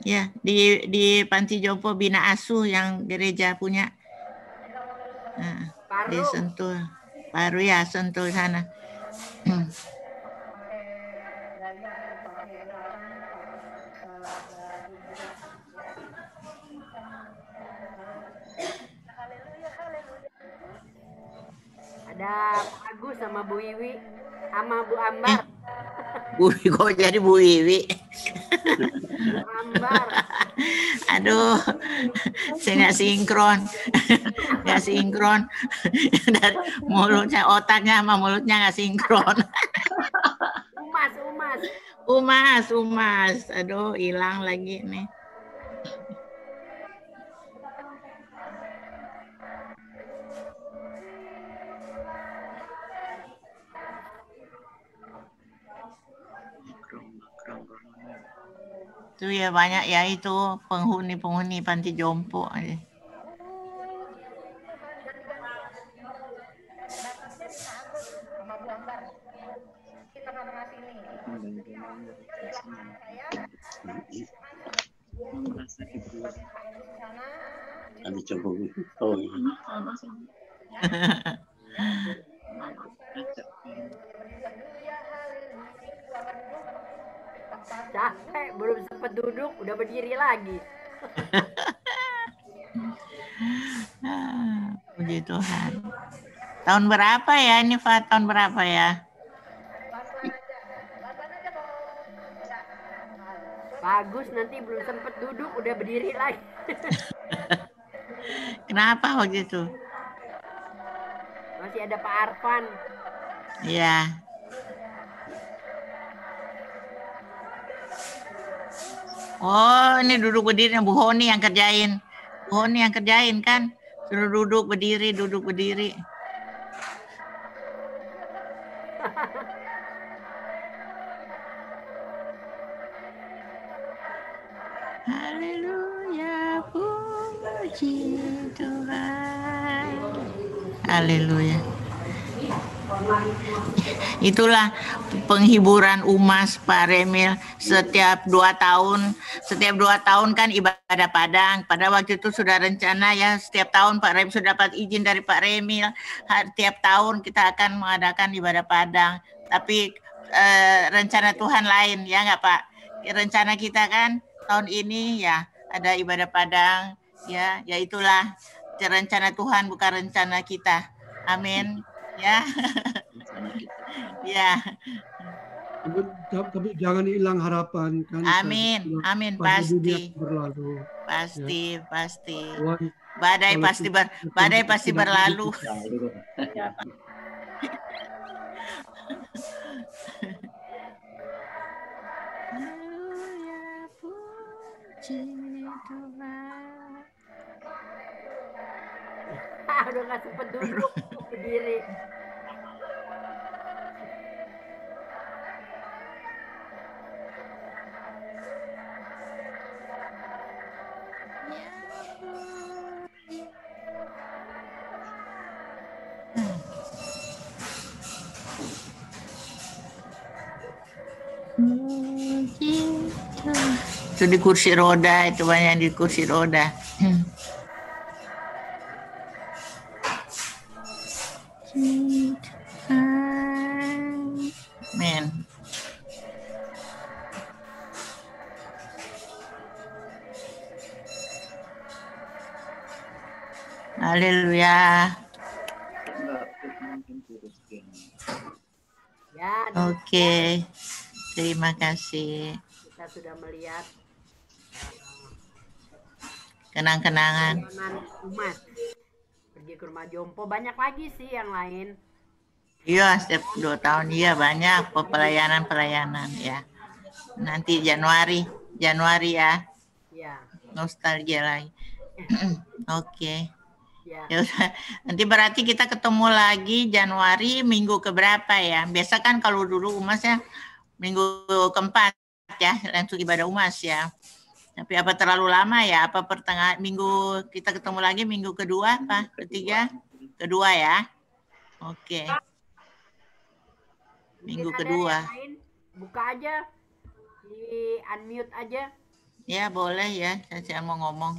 Ya, di Panti Jompo Bina Asuh yang gereja punya. Nah, di Sentul. Baru ya, Sentul sana. Ada Pak Agus sama Bu Wiwi sama Bu Ambar. Bu kok jadi Bu Wiwi? Aduh, saya nggak sinkron. Dari mulutnya, otaknya sama mulutnya nggak sinkron. Umas. Umas. Aduh, hilang lagi nih. Itu ya banyak ya itu penghuni panti jompo. Ada coba. Oh iya. Capek, belum sempat duduk, udah berdiri lagi. Puji Tuhan. Tahun berapa ya ini, Pak? Tahun berapa ya? Bagus, nanti belum sempat duduk, udah berdiri lagi. Kenapa begitu? Masih ada Pak Arfan. Iya. Oh, ini duduk berdiri Bu Honi yang kerjain. Bu Honi yang kerjain kan? Suruh duduk berdiri, duduk berdiri. Haleluya, puji Tuhan. Haleluya. Itulah penghiburan Umas, Pak Remil. Setiap 2 tahun kan ibadah Padang. Pada waktu itu sudah rencana ya, setiap tahun Pak Remil sudah dapat izin dari Pak Remil. Tiap tahun kita akan mengadakan ibadah Padang. Tapi rencana Tuhan lain, ya nggak Pak? Rencana kita kan tahun ini ya ada ibadah Padang. Ya itulah rencana Tuhan, bukan rencana kita. Amin. Ya. Ya. Tapi jangan hilang harapan kan. Amin. Amin, pasti. Berlalu. Pasti, ya. pasti. Tuhan, Badai pasti berlalu. Udah nggak sempet duduk, berdiri. Itu di kursi roda, itu banyak di kursi roda. Amin. Haleluya. Ya, Oke. Terima kasih. kita sudah melihat Kenang-kenangan. Umas pergi ke rumah jompo. Banyak lagi sih yang lain. Iya, setiap 2 tahun iya banyak pelayanan ya. Nanti Januari ya. Ya. Nostalgia lagi. Oke. Ya. Ya udah. Nanti berarti kita ketemu lagi Januari minggu keberapa ya? Biasa kan kalau dulu Umas ya minggu keempat ya, langsung ibadah Umas ya. Tapi apa terlalu lama ya? Apa pertengahan minggu kita ketemu lagi minggu kedua apa? Ketiga? Kedua ya. Oke. Minggu kedua. Buka aja. Di unmute aja. Ya boleh ya. Saya mau ngomong.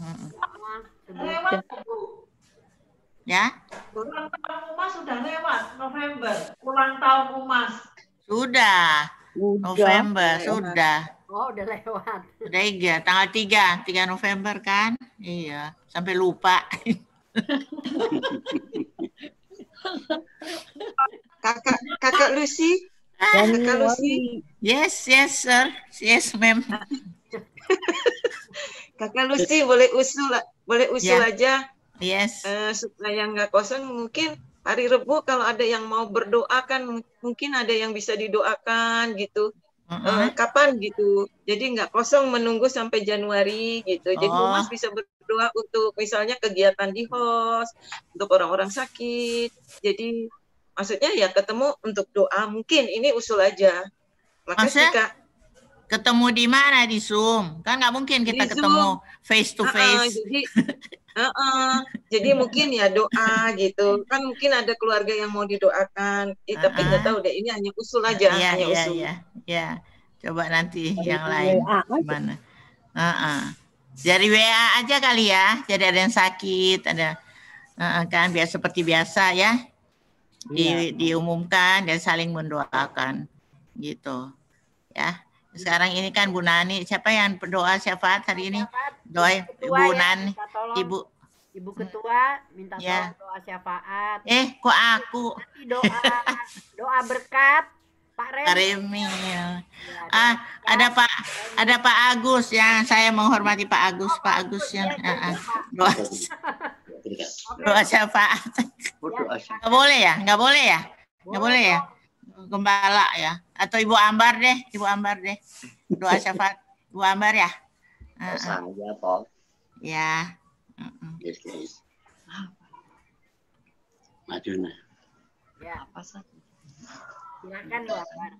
Ya. Ulang tahun Umas sudah lewat November. Ulang tahun Umas. Sudah. November sudah. Oh, udah lewat. Udah iya, tanggal 3 November kan? Iya, sampai lupa. Kakak Lucy. Kakak Lucy. Yes, sir. Yes, ma'am. Kakak Lucy boleh usul Ya. aja. Yes. Supaya nggak kosong, mungkin hari Rebu kalau ada yang mau berdoa kan mungkin ada yang bisa didoakan gitu. kapan gitu. Jadi nggak kosong menunggu sampai Januari gitu. Jadi Humas bisa berdoa untuk misalnya kegiatan di host, untuk orang-orang sakit. Jadi maksudnya ya ketemu untuk doa. Mungkin ini usul aja. Makasih Kak. Ketemu di mana? Di Zoom? Kan nggak mungkin kita ketemu face to face. Jadi mungkin ya doa gitu. Kan mungkin ada keluarga yang mau didoakan. Tapi nggak tahu deh. Ini hanya usul aja. Hanya usul. Ya. Coba nanti yang lain gimana? Dari WA aja kali ya. Jadi ada yang sakit, ada kan biar seperti biasa ya. Diumumkan dan saling mendoakan gitu. Ya. Sekarang ini kan Bu Nani, siapa yang berdoa syafaat hari ini? Doa Ibu Nani, Ibu Ketua minta tolong doa syafaat. Kok aku? Doa berkat Pak Remil. Ada Pak Agus ya, saya menghormati Pak Agus yang doa syafaat. Nggak boleh ya? Gembala ya, atau Ibu Ambar deh, doa syafaat Ibu Ambar ya. Saya Pak. Ya. Yes, guys. Maju. Ya, silakan Ibu Ambar.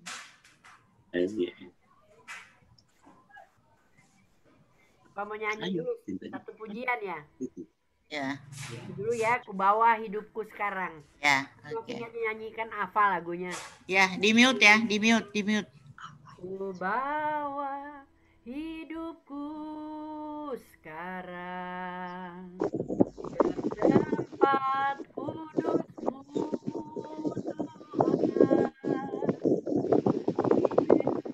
Apa mau nyanyi dulu satu pujian ya? Ya. Dulu ya, ku bawa hidupku sekarang. Ya, oke. Nyanyikan apa lagunya? Ya, di mute ya, di mute. Ku bawa hidupku sekarang ke tempat kudusmu Tuhan.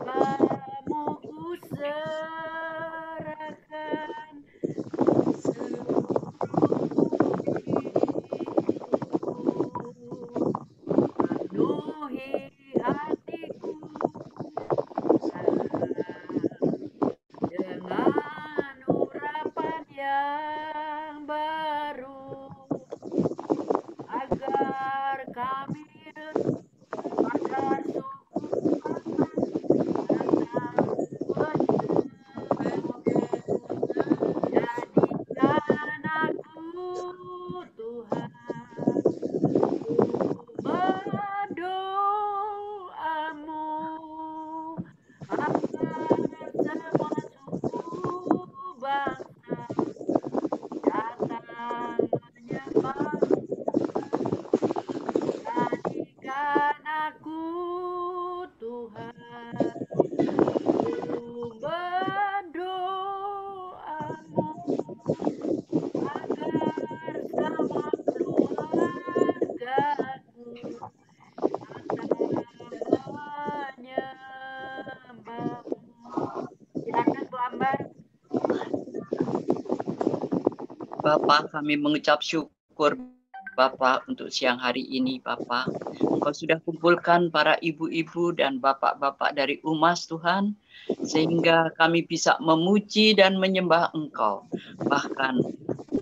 Kamu ku serahkan penuhi hatiku dengan urapan yang baru agar kami jadikan aku Tuhan berdoamu agar semua suku bangsa datang menyembah. Jadikan aku Tuhan berdoamu agar semua keluargaku menyembahmu. Silakan Bu Ambar. Bapak, kami mengucap syukur Bapak untuk siang hari ini Bapak. Engkau sudah kumpulkan para ibu-ibu dan bapak-bapak dari Humas Tuhan, sehingga kami bisa memuji dan menyembah Engkau. Bahkan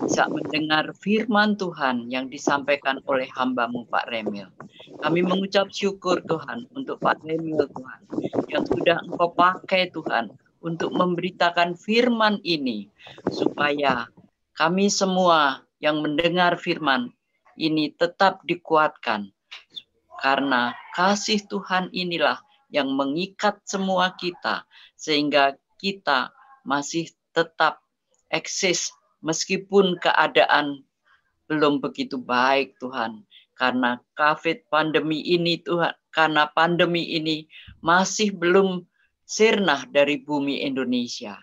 bisa mendengar firman Tuhan yang disampaikan oleh hamba-Mu Pak Remil. Kami mengucap syukur Tuhan untuk Pak Remil Tuhan, yang sudah Engkau pakai Tuhan untuk memberitakan firman ini, supaya kami semua yang mendengar firman ini tetap dikuatkan. Karena kasih Tuhan inilah yang mengikat semua kita, sehingga kita masih tetap eksis meskipun keadaan belum begitu baik Tuhan. Karena pandemi ini Tuhan, karena pandemi ini masih belum sirna dari bumi Indonesia.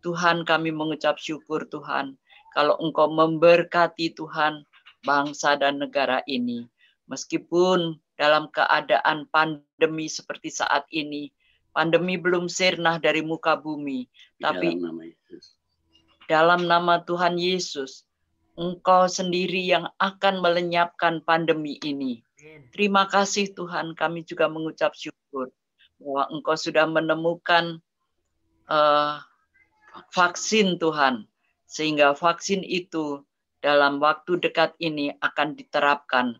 Tuhan, kami mengucap syukur Tuhan, kalau Engkau memberkati Tuhan bangsa dan negara ini. Meskipun dalam keadaan pandemi seperti saat ini, pandemi belum sirna dari muka bumi. Tapi dalam nama Tuhan Yesus, Engkau sendiri yang akan melenyapkan pandemi ini. Terima kasih Tuhan, kami juga mengucap syukur bahwa Engkau sudah menemukan vaksin Tuhan. Sehingga vaksin itu dalam waktu dekat ini akan diterapkan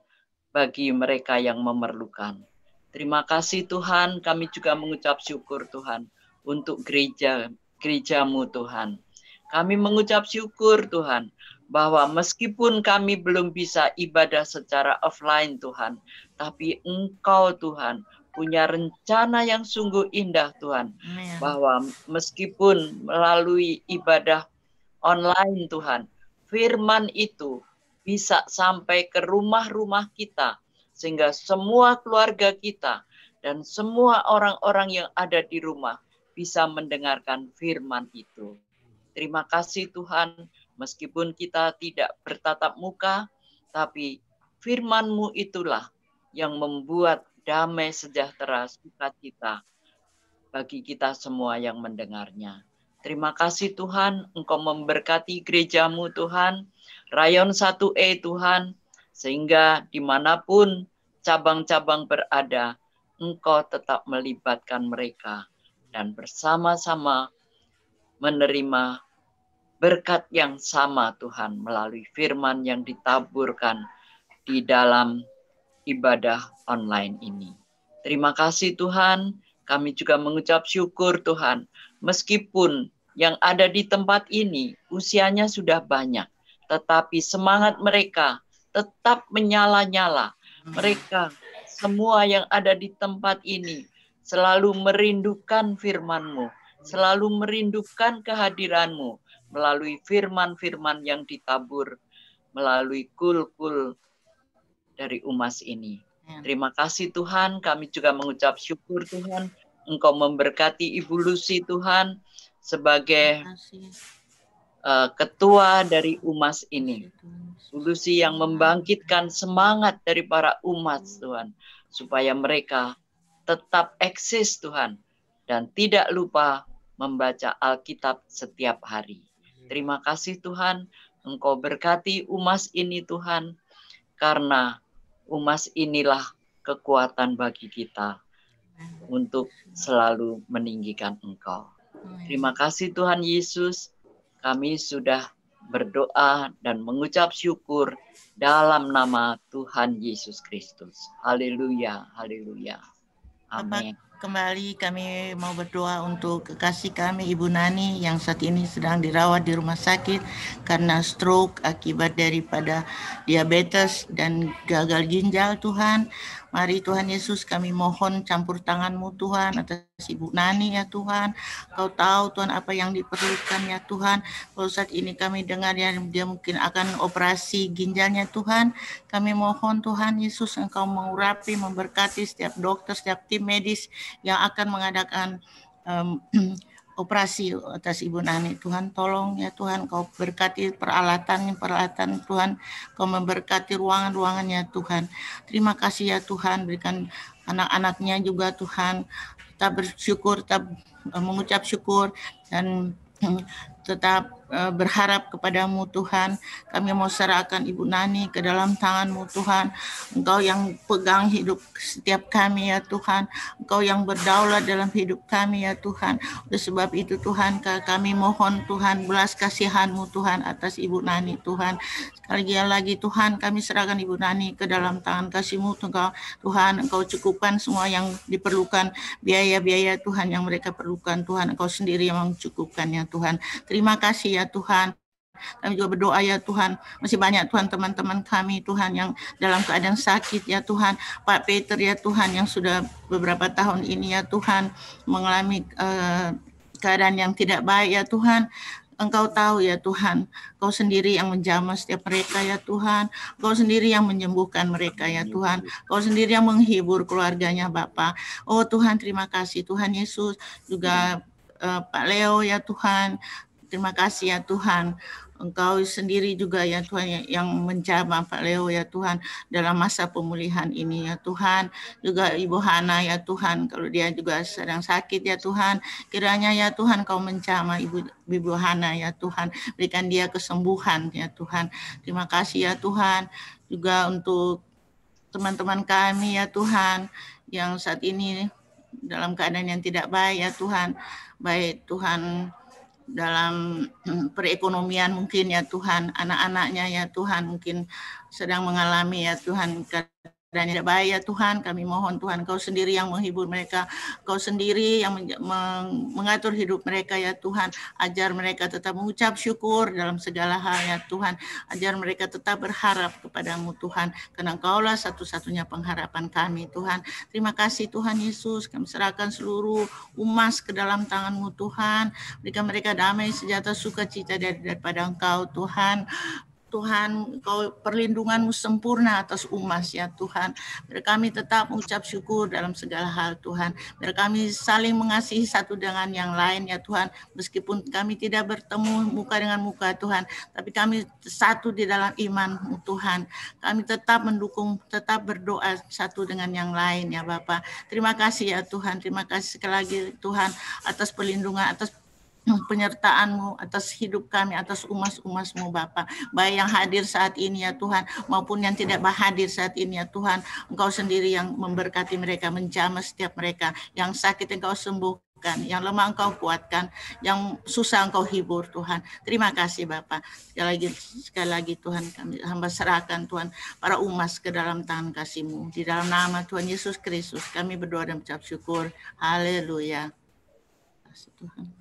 bagi mereka yang memerlukan. Terima kasih Tuhan, kami juga mengucap syukur Tuhan untuk gerejamu Tuhan. Kami mengucap syukur Tuhan, bahwa meskipun kami belum bisa ibadah secara offline Tuhan, tapi Engkau Tuhan punya rencana yang sungguh indah Tuhan, bahwa meskipun melalui ibadah online Tuhan, firman itu bisa sampai ke rumah-rumah kita, sehingga semua keluarga kita dan semua orang-orang yang ada di rumah bisa mendengarkan firman itu. Terima kasih Tuhan, meskipun kita tidak bertatap muka, tapi firman-Mu itulah yang membuat damai sejahtera sukacita bagi kita semua yang mendengarnya. Terima kasih Tuhan, Engkau memberkati gereja-Mu Tuhan, Rayon 1E Tuhan, sehingga dimanapun cabang-cabang berada, Engkau tetap melibatkan mereka dan bersama-sama menerima berkat yang sama Tuhan melalui firman yang ditaburkan di dalam ibadah online ini. Terima kasih Tuhan, kami juga mengucap syukur Tuhan, meskipun yang ada di tempat ini usianya sudah banyak, tetapi semangat mereka tetap menyala-nyala. Mereka semua yang ada di tempat ini selalu merindukan firman-Mu, selalu merindukan kehadiran-Mu melalui firman-firman yang ditabur melalui kul-kul dari UMAS ini. Terima kasih Tuhan, kami juga mengucap syukur Tuhan, Engkau memberkati Ibu Lucy Tuhan sebagai ketua dari UMAS ini. Ibu Lucy yang membangkitkan semangat dari para UMAS Tuhan, supaya mereka tetap eksis Tuhan, dan tidak lupa membaca Alkitab setiap hari. Terima kasih Tuhan, Engkau berkati UMAS ini Tuhan, karena UMAS inilah kekuatan bagi kita untuk selalu meninggikan Engkau. Terima kasih Tuhan Yesus, kami sudah berdoa dan mengucap syukur dalam nama Tuhan Yesus Kristus. Haleluya, haleluya. Amin. Kembali kami mau berdoa untuk kekasih kami Ibu Nani yang saat ini sedang dirawat di rumah sakit karena stroke akibat daripada diabetes dan gagal ginjal Tuhan. Mari Tuhan Yesus kami mohon campur tangan-Mu Tuhan atas Ibu Nani ya Tuhan. Kau tahu Tuhan apa yang diperlukan ya Tuhan. Kalau saat ini kami dengar ya dia mungkin akan operasi ginjalnya Tuhan. Kami mohon Tuhan Yesus Engkau mengurapi, memberkati setiap dokter, setiap tim medis yang akan mengadakan operasi atas Ibu Nani. Tuhan tolong ya Tuhan, Kau berkati peralatan Tuhan, Kau memberkati ruangan-ruangannya Tuhan. Terima kasih ya Tuhan, berikan anak-anaknya juga Tuhan. Kita bersyukur, kita mengucap syukur dan tetap berharap kepadamu Tuhan. Kami mau serahkan Ibu Nani ke dalam tangan-Mu Tuhan. Engkau yang pegang hidup setiap kami ya Tuhan. Engkau yang berdaulat dalam hidup kami ya Tuhan. Oleh sebab itu Tuhan, kami mohon Tuhan belas kasihan-Mu Tuhan atas Ibu Nani Tuhan. Sekali lagi Tuhan, kami serahkan Ibu Nani ke dalam tangan kasih-Mu Tuhan. Engkau cukupkan semua yang diperlukan, biaya-biaya Tuhan yang mereka perlukan Tuhan. Engkau sendiri yang mencukupkannya Tuhan. Terima kasih ya Tuhan. Kami juga berdoa ya Tuhan, masih banyak Tuhan teman-teman kami Tuhan yang dalam keadaan sakit ya Tuhan. Pak Peter ya Tuhan yang sudah beberapa tahun ini ya Tuhan mengalami keadaan yang tidak baik ya Tuhan. Engkau tahu ya Tuhan, Kau sendiri yang menjamah setiap mereka ya Tuhan. Kau sendiri yang menyembuhkan mereka ya Tuhan. Kau sendiri yang menghibur keluarganya Bapa. Oh Tuhan, terima kasih Tuhan Yesus. Juga Pak Leo ya Tuhan. Terima kasih ya Tuhan. Engkau sendiri juga ya Tuhan yang menjamah Pak Leo ya Tuhan dalam masa pemulihan ini ya Tuhan. Juga Ibu Hana ya Tuhan, kalau dia juga sedang sakit ya Tuhan, kiranya ya Tuhan Kau menjamah Ibu Hana ya Tuhan, berikan dia kesembuhan ya Tuhan. Terima kasih ya Tuhan. Juga untuk teman-teman kami ya Tuhan yang saat ini dalam keadaan yang tidak baik ya Tuhan, baik Tuhan dalam perekonomian mungkin ya Tuhan, anak-anaknya ya Tuhan mungkin sedang mengalami ya Tuhan dan tidak baik ya Tuhan. Kami mohon Tuhan, Kau sendiri yang menghibur mereka, Kau sendiri yang mengatur hidup mereka ya Tuhan. Ajar mereka tetap mengucap syukur dalam segala hal ya Tuhan. Ajar mereka tetap berharap kepadamu Tuhan, karena Engkaulah satu-satunya pengharapan kami Tuhan. Terima kasih Tuhan Yesus, kami serahkan seluruh umas ke dalam tangan-Mu Tuhan. Berikan mereka damai, sejahtera, sukacita daripada Engkau Tuhan. Tuhan, Kau perlindungan-Mu sempurna atas umas ya Tuhan. Biar kami tetap mengucap syukur dalam segala hal Tuhan. Biar kami saling mengasihi satu dengan yang lain ya Tuhan. Meskipun kami tidak bertemu muka dengan muka Tuhan, tapi kami satu di dalam iman-Mu Tuhan. Kami tetap mendukung, tetap berdoa satu dengan yang lain ya Bapa. Terima kasih ya Tuhan. Terima kasih sekali lagi Tuhan atas perlindungan, atas penyertaan-Mu atas hidup kami, atas umas-umas-Mu Bapa, baik yang hadir saat ini ya Tuhan maupun yang tidak hadir saat ini ya Tuhan. Engkau sendiri yang memberkati mereka, menjamah setiap mereka. Yang sakit Engkau sembuhkan, yang lemah Engkau kuatkan, yang susah Engkau hibur Tuhan. Terima kasih Bapa. Sekali lagi Tuhan, kami hamba serahkan Tuhan para umas ke dalam tangan kasih-Mu. Di dalam nama Tuhan Yesus Kristus kami berdoa dan mengucap syukur. Haleluya. Terima kasih Tuhan.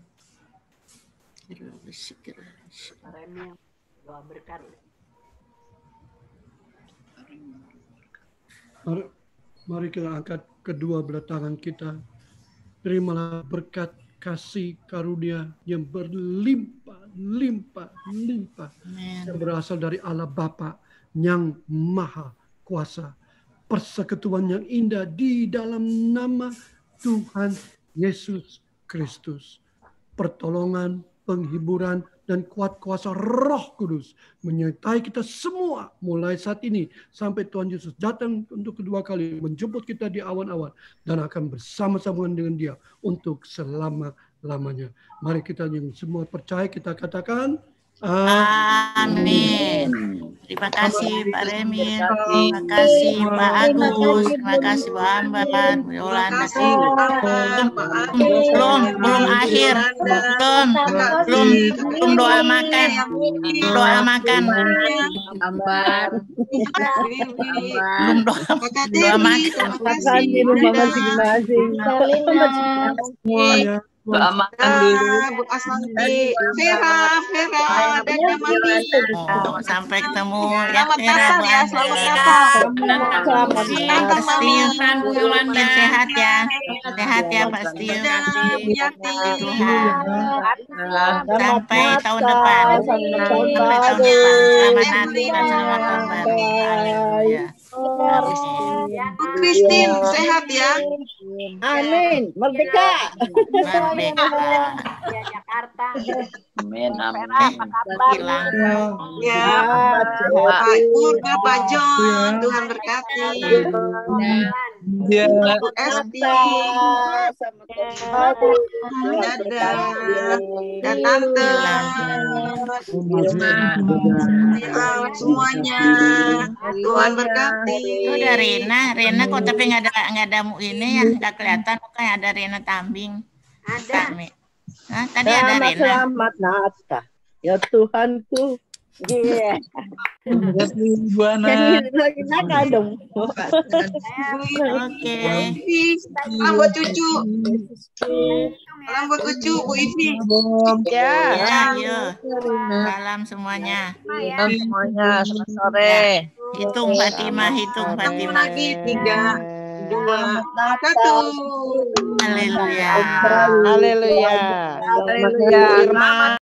Mari kita angkat kedua belah tangan kita. Terimalah berkat kasih karunia yang berlimpah yang berasal dari Allah Bapa yang Maha Kuasa. Persekutuan yang indah di dalam nama Tuhan Yesus Kristus. Pertolongan, penghiburan, dan kuat kuasa Roh Kudus menyertai kita semua mulai saat ini sampai Tuhan Yesus datang untuk kedua kali menjemput kita di awan-awan dan akan bersama-sama dengan Dia untuk selama-lamanya. Mari kita yang semua percaya kita katakan amin. Terima kasih Pak Remil, terima kasih Pak Agus, terima kasih Pak Ambar, Bu Yolanda. Belum akhir, belum doa makan, Ambar, belum doa makan. Makan di rumah masing-masing. Semuanya. Doa makan dulu. Bu Asmanti, Vera, dan Mami. Sampai ketemu ya Selamat Vera, Natal ya, selamat Natal. Selamat Bu Yolanda, sehat ya pasti. Tuhan. Sampai tahun depan. Selamat Natal, selamat tahun baru. Ya. Bu Christine, sehat ya. Amin. Merdeka. Ya, Jakarta. Amin, amin. Ya, Pak Pur, Pak John, Tuhan berkati. Ya. Bu Esti, Dadah, dan Tante, semuanya. Tuhan berkati. Itu ada Rena kok tapi nggak ada ini ya, nggak kelihatan kayak ada Rena Tambing. Ada. Tadi ada Rena. Selamat Natal ya Tuhanku. Iya. Jadi lagi nakal dong. Oke. Salam buat cucu. Salam buat cucu Bu Ivi. Ya, yuk. Salam semuanya. Salam semuanya. Selamat sore. Hitung Fatimah. Lagi 3, 2, 1. Haleluya. Haleluya. Haleluya.